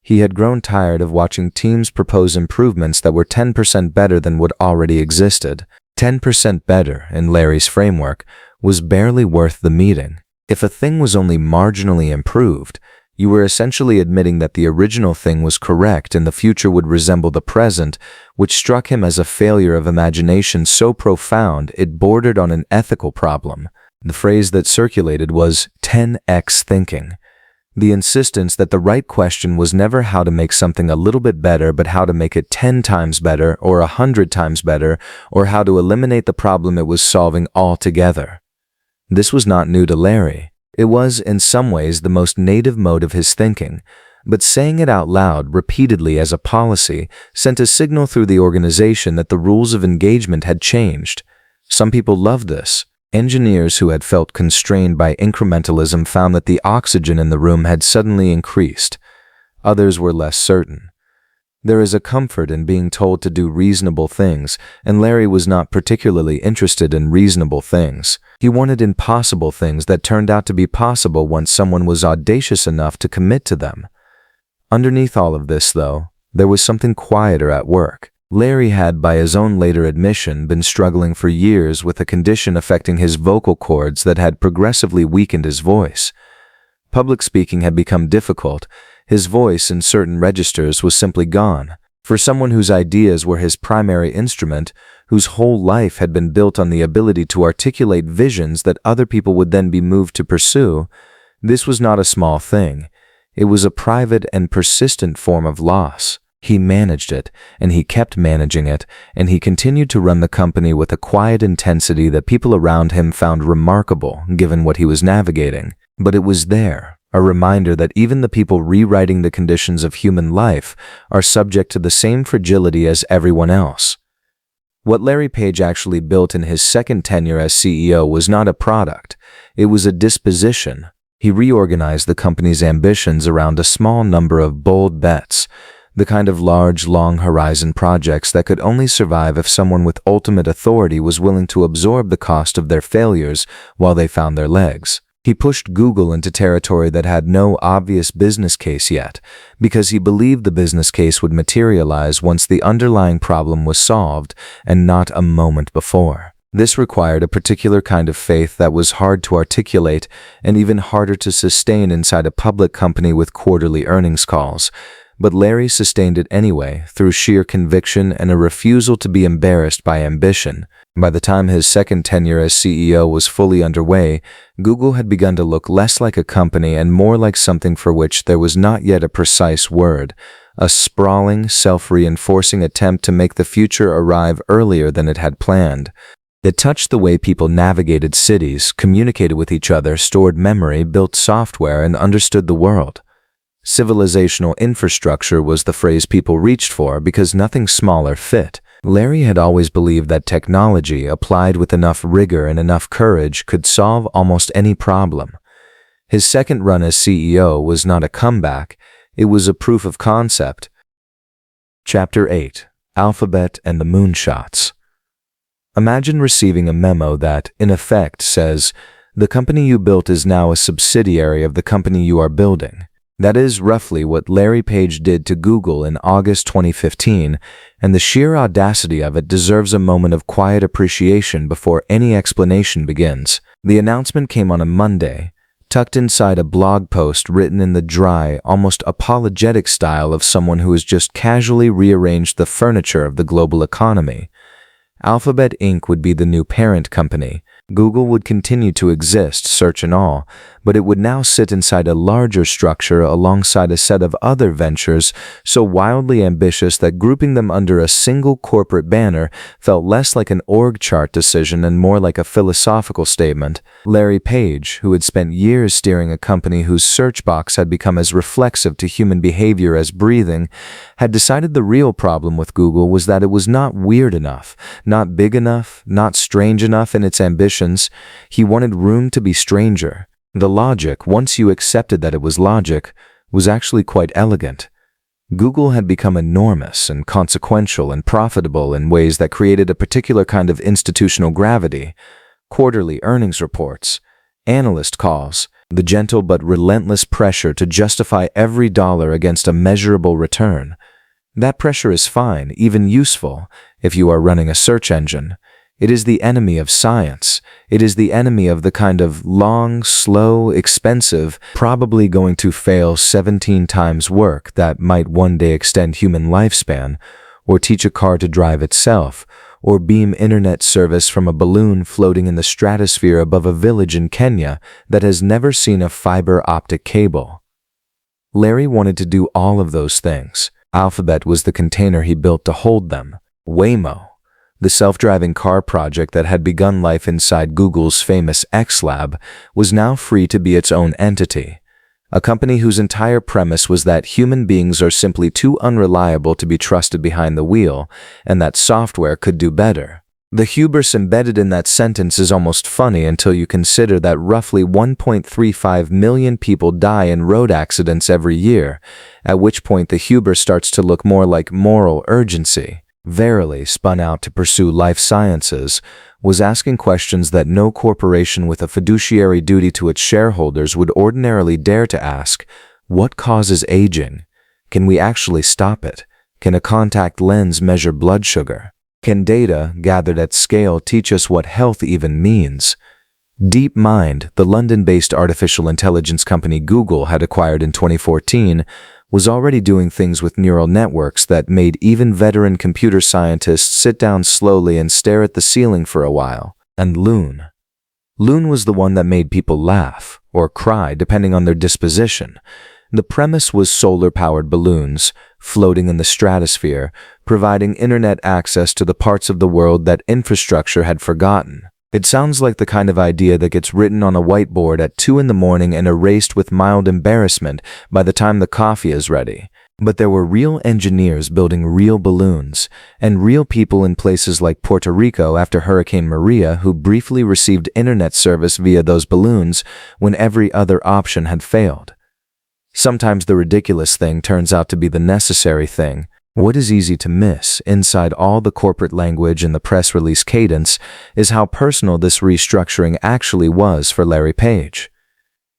He had grown tired of watching teams propose improvements that were 10% better than what already existed. 10% better, in Larry's framework, was barely worth the meeting. If a thing was only marginally improved, you were essentially admitting that the original thing was correct and the future would resemble the present, which struck him as a failure of imagination so profound it bordered on an ethical problem. The phrase that circulated was 10x thinking. The insistence that the right question was never how to make something a little bit better, but how to make it 10 times better or 100 times better, or how to eliminate the problem it was solving altogether. This was not new to Larry. It was, in some ways, the most native mode of his thinking, but saying it out loud repeatedly as a policy sent a signal through the organization that the rules of engagement had changed. Some people loved this. Engineers who had felt constrained by incrementalism found that the oxygen in the room had suddenly increased. Others were less certain. There is a comfort in being told to do reasonable things, and Larry was not particularly interested in reasonable things. He wanted impossible things that turned out to be possible once someone was audacious enough to commit to them. Underneath all of this, though, there was something quieter at work. Larry had, by his own later admission, been struggling for years with a condition affecting his vocal cords that had progressively weakened his voice. Public speaking had become difficult. His voice in certain registers was simply gone. For someone whose ideas were his primary instrument, whose whole life had been built on the ability to articulate visions that other people would then be moved to pursue, this was not a small thing. It was a private and persistent form of loss. He managed it, and he kept managing it, and he continued to run the company with a quiet intensity that people around him found remarkable given what he was navigating. But it was there, a reminder that even the people rewriting the conditions of human life are subject to the same fragility as everyone else. What Larry Page actually built in his second tenure as CEO was not a product, it was a disposition. He reorganized the company's ambitions around a small number of bold bets, the kind of large, long-horizon projects that could only survive if someone with ultimate authority was willing to absorb the cost of their failures while they found their legs. He pushed Google into territory that had no obvious business case yet, because he believed the business case would materialize once the underlying problem was solved and not a moment before. This required a particular kind of faith that was hard to articulate and even harder to sustain inside a public company with quarterly earnings calls. But Larry sustained it anyway, through sheer conviction and a refusal to be embarrassed by ambition. By the time his second tenure as CEO was fully underway, Google had begun to look less like a company and more like something for which there was not yet a precise word, a sprawling, self-reinforcing attempt to make the future arrive earlier than it had planned. It touched the way people navigated cities, communicated with each other, stored memory, built software, and understood the world. Civilizational infrastructure was the phrase people reached for because nothing smaller fit. Larry had always believed that technology, applied with enough rigor and enough courage, could solve almost any problem. His second run as CEO was not a comeback, it was a proof of concept. Chapter 8: Alphabet and the Moonshots. Imagine receiving a memo that, in effect, says, "The company you built is now a subsidiary of the company you are building." That is roughly what Larry Page did to Google in August 2015, and the sheer audacity of it deserves a moment of quiet appreciation before any explanation begins. The announcement came on a Monday, tucked inside a blog post written in the dry, almost apologetic style of someone who has just casually rearranged the furniture of the global economy. Alphabet Inc. would be the new parent company. Google would continue to exist, search and all, but it would now sit inside a larger structure alongside a set of other ventures so wildly ambitious that grouping them under a single corporate banner felt less like an org chart decision and more like a philosophical statement. Larry Page, who had spent years steering a company whose search box had become as reflexive to human behavior as breathing, had decided the real problem with Google was that it was not weird enough, not big enough, not strange enough in its ambitions. He wanted room to be stranger. The logic, once you accepted that it was logic, was actually quite elegant. Google had become enormous and consequential and profitable in ways that created a particular kind of institutional gravity. Quarterly earnings reports, analyst calls, the gentle but relentless pressure to justify every dollar against a measurable return. That pressure is fine, even useful, if you are running a search engine. It is the enemy of science. It is the enemy of the kind of long, slow, expensive, probably going to fail 17 times work that might one day extend human lifespan, or teach a car to drive itself, or beam internet service from a balloon floating in the stratosphere above a village in Kenya that has never seen a fiber optic cable. Larry wanted to do all of those things. Alphabet was the container he built to hold them. Waymo, the self-driving car project that had begun life inside Google's famous X Lab, was now free to be its own entity. A company whose entire premise was that human beings are simply too unreliable to be trusted behind the wheel, and that software could do better. The hubris embedded in that sentence is almost funny until you consider that roughly 1.35 million people die in road accidents every year, at which point the hubris starts to look more like moral urgency. Verily, spun out to pursue life sciences, was asking questions that no corporation with a fiduciary duty to its shareholders would ordinarily dare to ask. What causes aging? Can we actually stop it? Can a contact lens measure blood sugar? Can data, gathered at scale, teach us what health even means? DeepMind, the London-based artificial intelligence company Google had acquired in 2014, was already doing things with neural networks that made even veteran computer scientists sit down slowly and stare at the ceiling for a while. And Loon. Loon was the one that made people laugh, or cry depending on their disposition. The premise was solar-powered balloons, floating in the stratosphere, providing internet access to the parts of the world that infrastructure had forgotten. It sounds like the kind of idea that gets written on a whiteboard at 2 in the morning and erased with mild embarrassment by the time the coffee is ready. But there were real engineers building real balloons, and real people in places like Puerto Rico after Hurricane Maria who briefly received internet service via those balloons when every other option had failed. Sometimes the ridiculous thing turns out to be the necessary thing. What is easy to miss inside all the corporate language and the press release cadence is how personal this restructuring actually was for Larry Page.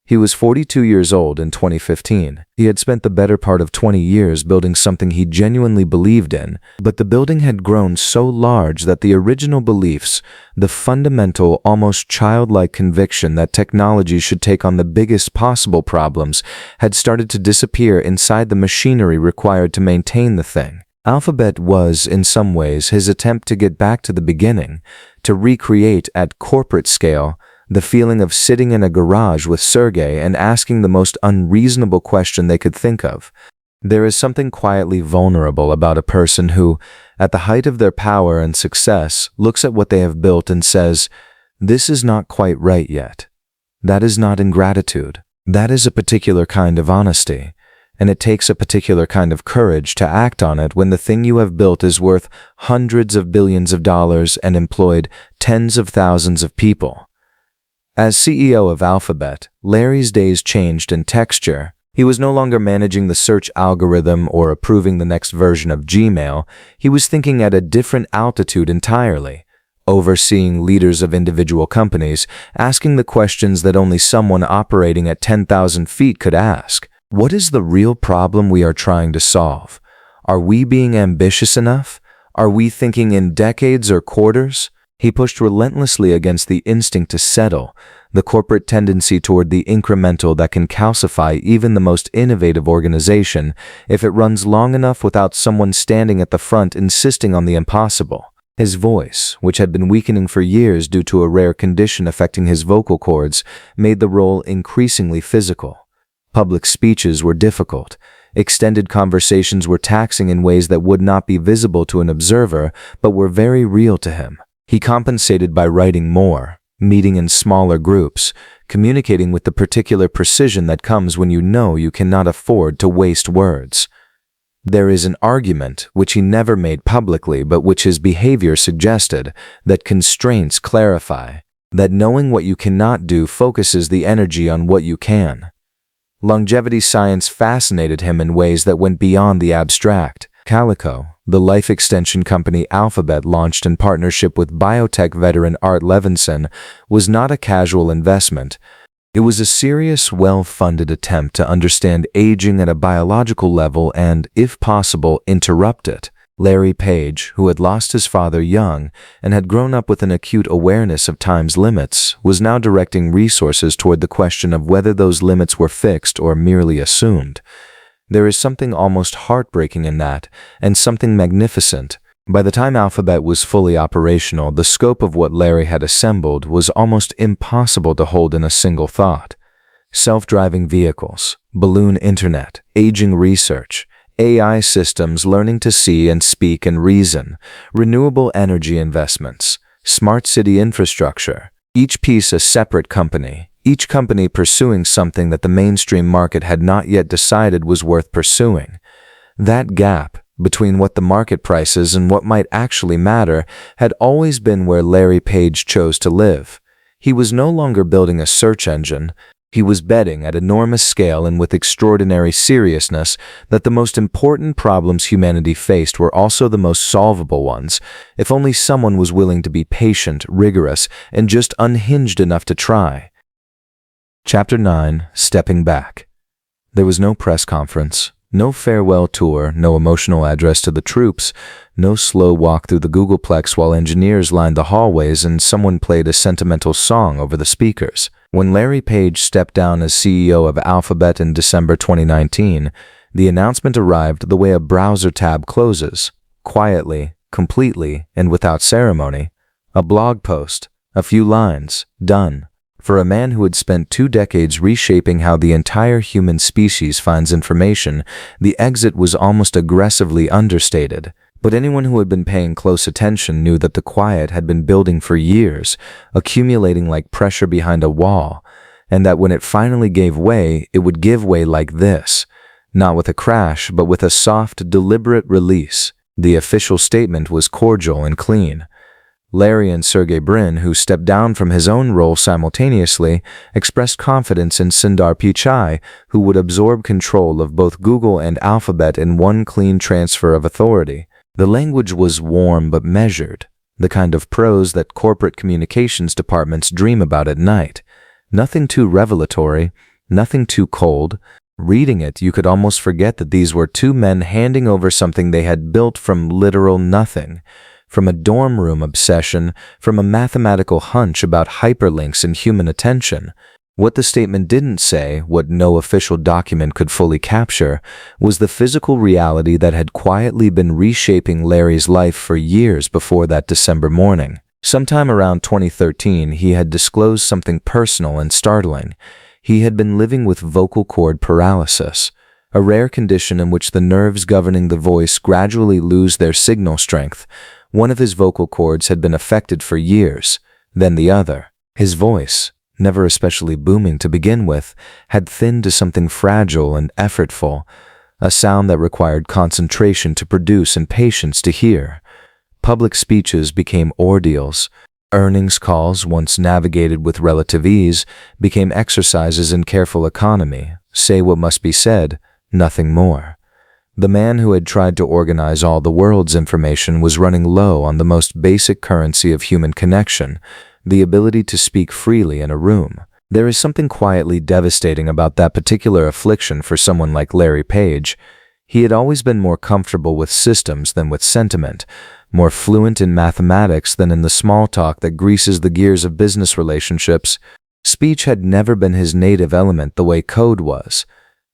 He was 42 years old in 2015. He had spent the better part of 20 years building something he genuinely believed in, but the building had grown so large that the original beliefs, the fundamental, almost childlike conviction that technology should take on the biggest possible problems, had started to disappear inside the machinery required to maintain the thing. Alphabet was, in some ways, his attempt to get back to the beginning, to recreate at corporate scale the feeling of sitting in a garage with Sergey and asking the most unreasonable question they could think of. There is something quietly vulnerable about a person who, at the height of their power and success, looks at what they have built and says, "This is not quite right yet." That is not ingratitude. That is a particular kind of honesty, and it takes a particular kind of courage to act on it when the thing you have built is worth hundreds of billions of dollars and employed tens of thousands of people. As CEO of Alphabet, Larry's days changed in texture. He was no longer managing the search algorithm or approving the next version of Gmail. He was thinking at a different altitude entirely, overseeing leaders of individual companies, asking the questions that only someone operating at 10,000 feet could ask. What is the real problem we are trying to solve? Are we being ambitious enough? Are we thinking in decades or quarters? He pushed relentlessly against the instinct to settle, the corporate tendency toward the incremental that can calcify even the most innovative organization if it runs long enough without someone standing at the front insisting on the impossible. His voice, which had been weakening for years due to a rare condition affecting his vocal cords, made the role increasingly physical. Public speeches were difficult. Extended conversations were taxing in ways that would not be visible to an observer, but were very real to him. He compensated by writing more, meeting in smaller groups, communicating with the particular precision that comes when you know you cannot afford to waste words. There is an argument, which he never made publicly but which his behavior suggested, that constraints clarify, that knowing what you cannot do focuses the energy on what you can. Longevity science fascinated him in ways that went beyond the abstract. Calico, the life extension company Alphabet launched in partnership with biotech veteran Art Levinson, was not a casual investment. It was a serious, well-funded attempt to understand aging at a biological level and, if possible, interrupt it. Larry Page, who had lost his father young and had grown up with an acute awareness of time's limits, was now directing resources toward the question of whether those limits were fixed or merely assumed. There is something almost heartbreaking in that, and something magnificent. By the time Alphabet was fully operational, the scope of what Larry had assembled was almost impossible to hold in a single thought. Self-driving vehicles, balloon internet, aging research, AI systems learning to see and speak and reason, renewable energy investments, smart city infrastructure, each piece a separate company, each company pursuing something that the mainstream market had not yet decided was worth pursuing. That gap between what the market prices and what might actually matter had always been where Larry Page chose to live. He was no longer building a search engine. He was betting at enormous scale and with extraordinary seriousness that the most important problems humanity faced were also the most solvable ones, if only someone was willing to be patient, rigorous, and just unhinged enough to try. Chapter 9. Stepping Back. There was no press conference, no farewell tour, no emotional address to the troops, no slow walk through the Googleplex while engineers lined the hallways and someone played a sentimental song over the speakers. When Larry Page stepped down as CEO of Alphabet in December 2019, the announcement arrived the way a browser tab closes, quietly, completely, and without ceremony. A blog post, a few lines, done. For a man who had spent 2 decades reshaping how the entire human species finds information, the exit was almost aggressively understated. But anyone who had been paying close attention knew that the quiet had been building for years, accumulating like pressure behind a wall, and that when it finally gave way, it would give way like this. Not with a crash, but with a soft, deliberate release. The official statement was cordial and clean. Larry and Sergey Brin, who stepped down from his own role simultaneously, expressed confidence in Sundar Pichai, who would absorb control of both Google and Alphabet in one clean transfer of authority. The language was warm but measured, the kind of prose that corporate communications departments dream about at night. Nothing too revelatory, nothing too cold. Reading it, you could almost forget that these were 2 men handing over something they had built from literal nothing. From a dorm room obsession, from a mathematical hunch about hyperlinks and human attention. What the statement didn't say, what no official document could fully capture, was the physical reality that had quietly been reshaping Larry's life for years before that December morning. Sometime around 2013, he had disclosed something personal and startling. He had been living with vocal cord paralysis, a rare condition in which the nerves governing the voice gradually lose their signal strength. One of his vocal cords had been affected for years, then the other. His voice, never especially booming to begin with, had thinned to something fragile and effortful, a sound that required concentration to produce and patience to hear. Public speeches became ordeals. Earnings calls, once navigated with relative ease, became exercises in careful economy. Say what must be said, nothing more. The man who had tried to organize all the world's information was running low on the most basic currency of human connection, the ability to speak freely in a room. There is something quietly devastating about that particular affliction for someone like Larry Page. He had always been more comfortable with systems than with sentiment, more fluent in mathematics than in the small talk that greases the gears of business relationships. Speech had never been his native element the way code was.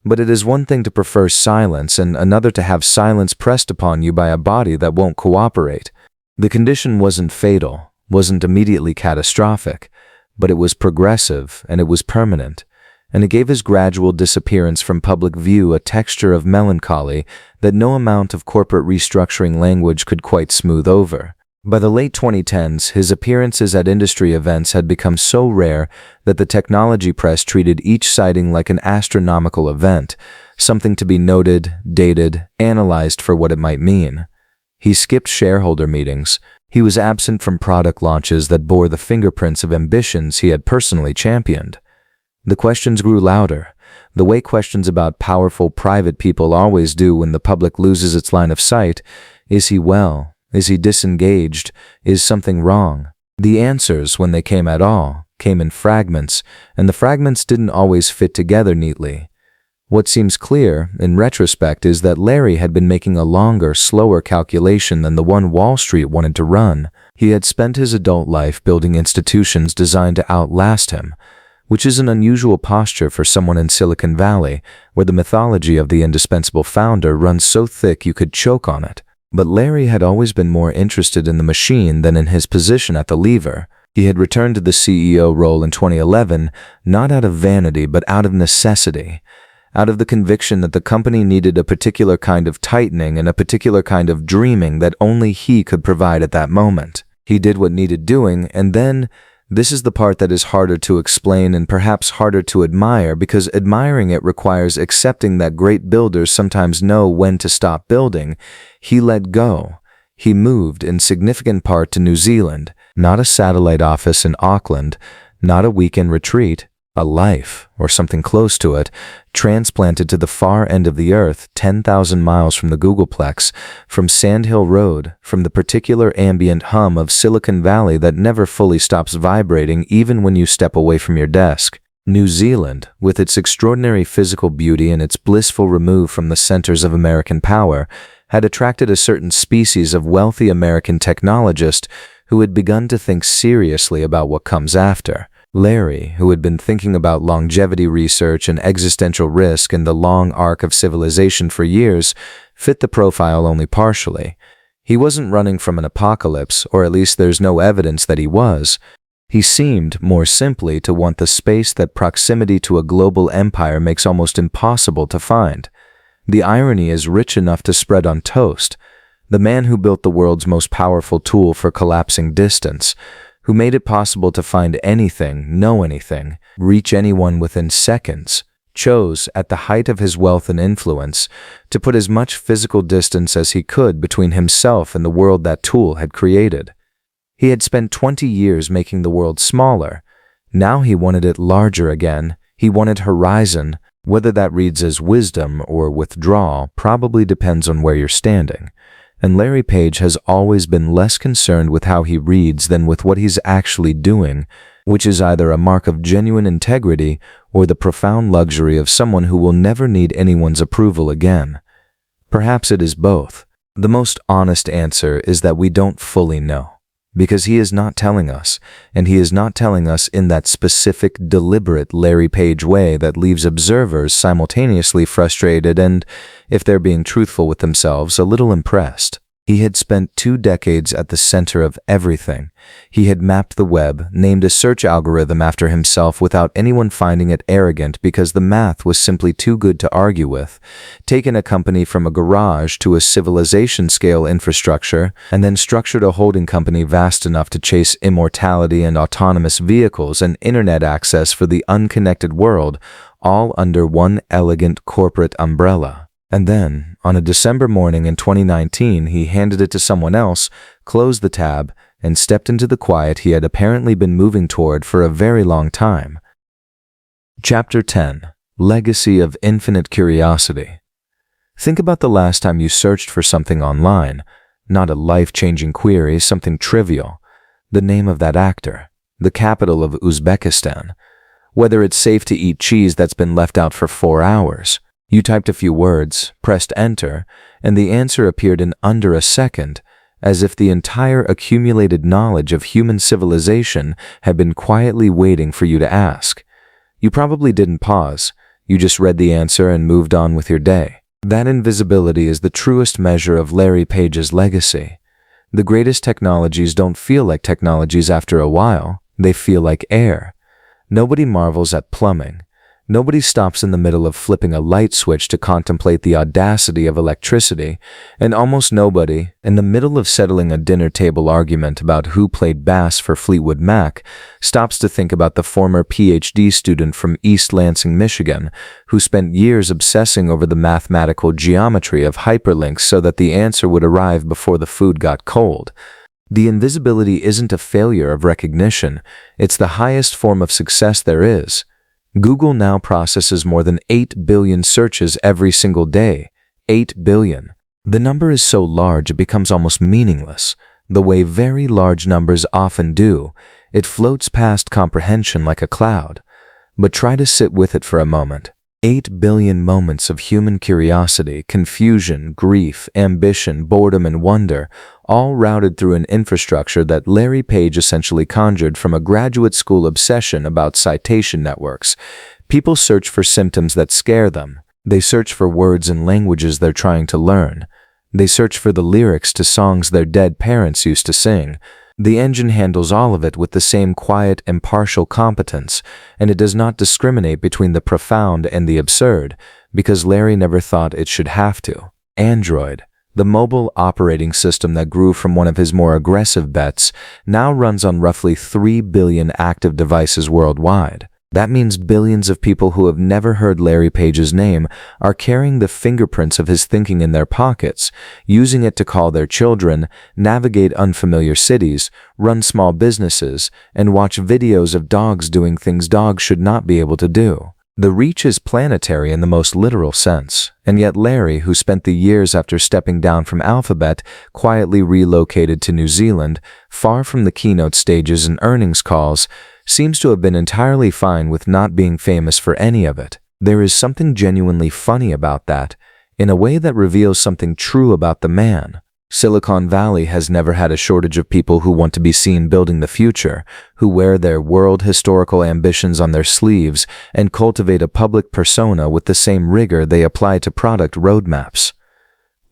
But it is one thing to prefer silence and another to have silence pressed upon you by a body that won't cooperate. The condition wasn't fatal, wasn't immediately catastrophic, but it was progressive and it was permanent, and it gave his gradual disappearance from public view a texture of melancholy that no amount of corporate restructuring language could quite smooth over. By the late 2010s, his appearances at industry events had become so rare that the technology press treated each sighting like an astronomical event, something to be noted, dated, analyzed for what it might mean. He skipped shareholder meetings. He was absent from product launches that bore the fingerprints of ambitions he had personally championed. The questions grew louder, the way questions about powerful private people always do when the public loses its line of sight. Is he well? Is he disengaged? Is something wrong? The answers, when they came at all, came in fragments, and the fragments didn't always fit together neatly. What seems clear, in retrospect, is that Larry had been making a longer, slower calculation than the one Wall Street wanted to run. He had spent his adult life building institutions designed to outlast him, which is an unusual posture for someone in Silicon Valley, where the mythology of the indispensable founder runs so thick you could choke on it. But Larry had always been more interested in the machine than in his position at the lever. He had returned to the CEO role in 2011, not out of vanity but out of necessity, out of the conviction that the company needed a particular kind of tightening and a particular kind of dreaming that only he could provide at that moment. He did what needed doing, and then, this is the part that is harder to explain and perhaps harder to admire, because admiring it requires accepting that great builders sometimes know when to stop building. He let go. He moved in significant part to New Zealand, not a satellite office in Auckland, not a weekend retreat, a life, or something close to it, transplanted to the far end of the earth, 10,000 miles from the Googleplex, from Sand Hill Road, from the particular ambient hum of Silicon Valley that never fully stops vibrating even when you step away from your desk. New Zealand, with its extraordinary physical beauty and its blissful remove from the centers of American power, had attracted a certain species of wealthy American technologist who had begun to think seriously about what comes after. Larry, who had been thinking about longevity research and existential risk and the long arc of civilization for years, fit the profile only partially. He wasn't running from an apocalypse, or at least there's no evidence that he was. He seemed, more simply, to want the space that proximity to a global empire makes almost impossible to find. The irony is rich enough to spread on toast. The man who built the world's most powerful tool for collapsing distance, who made it possible to find anything, know anything, reach anyone within seconds, chose, at the height of his wealth and influence, to put as much physical distance as he could between himself and the world that tool had created. He had spent 20 years making the world smaller. Now he wanted it larger again. He wanted horizon. Whether that reads as wisdom or withdrawal probably depends on where you're standing. And Larry Page has always been less concerned with how he reads than with what he's actually doing, which is either a mark of genuine integrity or the profound luxury of someone who will never need anyone's approval again. Perhaps it is both. The most honest answer is that we don't fully know, because he is not telling us, and he is not telling us in that specific, deliberate Larry Page way that leaves observers simultaneously frustrated and, if they're being truthful with themselves, a little impressed. He had spent 2 decades at the center of everything. He had mapped the web, named a search algorithm after himself without anyone finding it arrogant because the math was simply too good to argue with, taken a company from a garage to a civilization-scale infrastructure, and then structured a holding company vast enough to chase immortality and autonomous vehicles and internet access for the unconnected world, all under one elegant corporate umbrella. And then, on a December morning in 2019, he handed it to someone else, closed the tab, and stepped into the quiet he had apparently been moving toward for a very long time. Chapter 10. Legacy of Infinite Curiosity. Think about the last time you searched for something online, not a life-changing query, something trivial. The name of that actor, the capital of Uzbekistan, whether it's safe to eat cheese that's been left out for 4 hours. You typed a few words, pressed enter, and the answer appeared in under a second, as if the entire accumulated knowledge of human civilization had been quietly waiting for you to ask. You probably didn't pause. You just read the answer and moved on with your day. That invisibility is the truest measure of Larry Page's legacy. The greatest technologies don't feel like technologies after a while. They feel like air. Nobody marvels at plumbing. Nobody stops in the middle of flipping a light switch to contemplate the audacity of electricity, and almost nobody, in the middle of settling a dinner table argument about who played bass for Fleetwood Mac, stops to think about the former PhD student from East Lansing, Michigan, who spent years obsessing over the mathematical geometry of hyperlinks so that the answer would arrive before the food got cold. The invisibility isn't a failure of recognition, it's the highest form of success there is. Google now processes more than 8 billion searches every single day. 8 billion. The number is so large it becomes almost meaningless, the way very large numbers often do. It floats past comprehension like a cloud. But try to sit with it for a moment. 8 billion moments of human curiosity, confusion, grief, ambition, boredom, and wonder, all routed through an infrastructure that Larry Page essentially conjured from a graduate school obsession about citation networks. People search for symptoms that scare them. They search for words and languages they're trying to learn. They search for the lyrics to songs their dead parents used to sing. The engine handles all of it with the same quiet, impartial competence, and it does not discriminate between the profound and the absurd, because Larry never thought it should have to. Android, the mobile operating system that grew from one of his more aggressive bets, now runs on roughly 3 billion active devices worldwide. That means billions of people who have never heard Larry Page's name are carrying the fingerprints of his thinking in their pockets, using it to call their children, navigate unfamiliar cities, run small businesses, and watch videos of dogs doing things dogs should not be able to do. The reach is planetary in the most literal sense, and yet Larry, who spent the years after stepping down from Alphabet, quietly relocated to New Zealand, far from the keynote stages and earnings calls, seems to have been entirely fine with not being famous for any of it. There is something genuinely funny about that, in a way that reveals something true about the man. Silicon Valley has never had a shortage of people who want to be seen building the future, who wear their world historical ambitions on their sleeves and cultivate a public persona with the same rigor they apply to product roadmaps.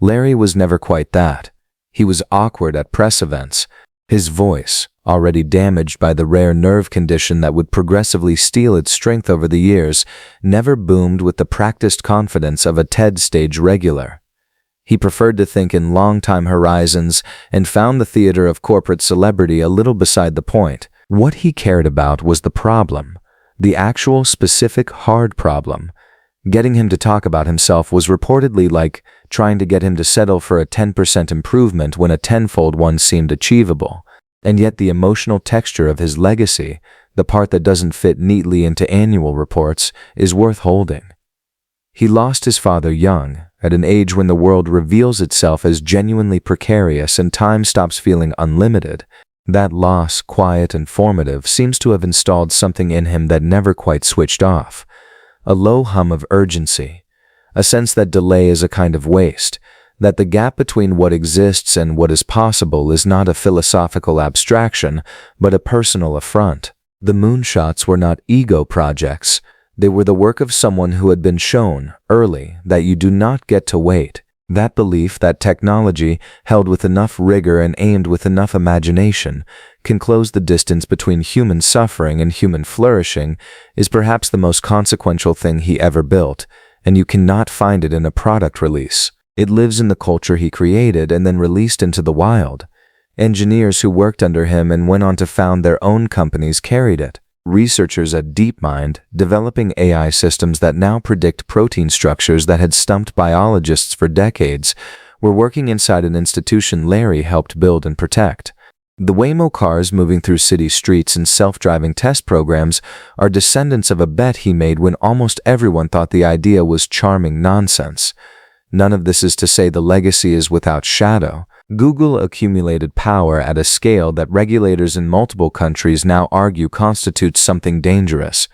Larry was never quite that. He was awkward at press events. His voice, already damaged by the rare nerve condition that would progressively steal its strength over the years, never boomed with the practiced confidence of a TED stage regular. He preferred to think in long-time horizons and found the theater of corporate celebrity a little beside the point. What he cared about was the problem, the actual specific hard problem. Getting him to talk about himself was reportedly like trying to get him to settle for a 10% improvement when a tenfold one seemed achievable. And yet the emotional texture of his legacy, the part that doesn't fit neatly into annual reports, is worth holding. He lost his father young, at an age when the world reveals itself as genuinely precarious and time stops feeling unlimited. That loss, quiet and formative, seems to have installed something in him that never quite switched off. A low hum of urgency, a sense that delay is a kind of waste, that the gap between what exists and what is possible is not a philosophical abstraction, but a personal affront. The moonshots were not ego projects. They were the work of someone who had been shown, early, that you do not get to wait. That belief that technology, held with enough rigor and aimed with enough imagination, can close the distance between human suffering and human flourishing, is perhaps the most consequential thing he ever built, and you cannot find it in a product release. It lives in the culture he created and then released into the wild. Engineers who worked under him and went on to found their own companies carried it. Researchers at DeepMind, developing AI systems that now predict protein structures that had stumped biologists for decades, were working inside an institution Larry helped build and protect. The Waymo cars moving through city streets and self-driving test programs are descendants of a bet he made when almost everyone thought the idea was charming nonsense. None of this is to say the legacy is without shadow. Google accumulated power at a scale that regulators in multiple countries now argue constitutes something dangerous.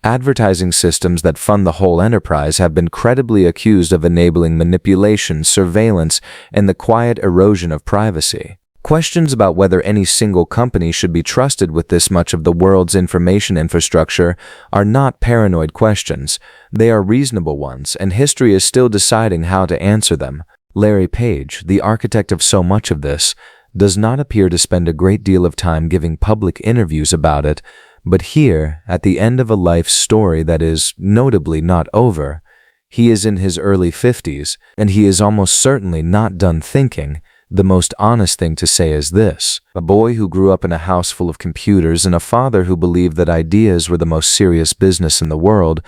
Advertising systems that fund the whole enterprise have been credibly accused of enabling manipulation, surveillance, and the quiet erosion of privacy. Questions about whether any single company should be trusted with this much of the world's information infrastructure are not paranoid questions. They are reasonable ones, and history is still deciding how to answer them. Larry Page, the architect of so much of this, does not appear to spend a great deal of time giving public interviews about it, but here, at the end of a life story that is notably not over, he is in his early 50s, and he is almost certainly not done thinking. The most honest thing to say is this: a boy who grew up in a house full of computers and a father who believed that ideas were the most serious business in the world,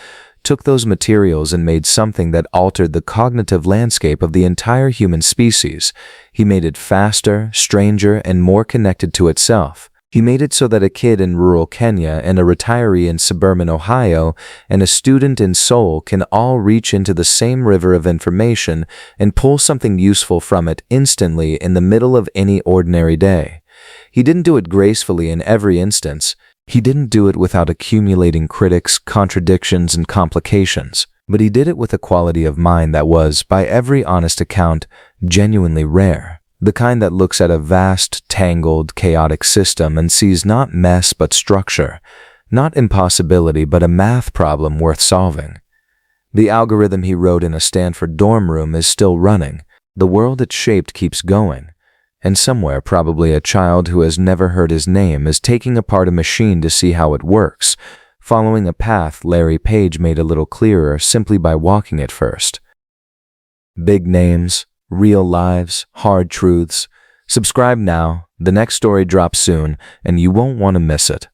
took those materials and made something that altered the cognitive landscape of the entire human species. He made it faster, stranger, and more connected to itself. He made it so that a kid in rural Kenya and a retiree in suburban Ohio and a student in Seoul can all reach into the same river of information and pull something useful from it instantly in the middle of any ordinary day. He didn't do it gracefully in every instance. He didn't do it without accumulating critics, contradictions, and complications. But he did it with a quality of mind that was, by every honest account, genuinely rare. The kind that looks at a vast, tangled, chaotic system and sees not mess but structure, not impossibility but a math problem worth solving. The algorithm he wrote in a Stanford dorm room is still running. The world it shaped keeps going. And somewhere, probably a child who has never heard his name is taking apart a machine to see how it works, following a path Larry Page made a little clearer simply by walking it first. Big names, real lives, hard truths. Subscribe now. The next story drops soon, and you won't want to miss it.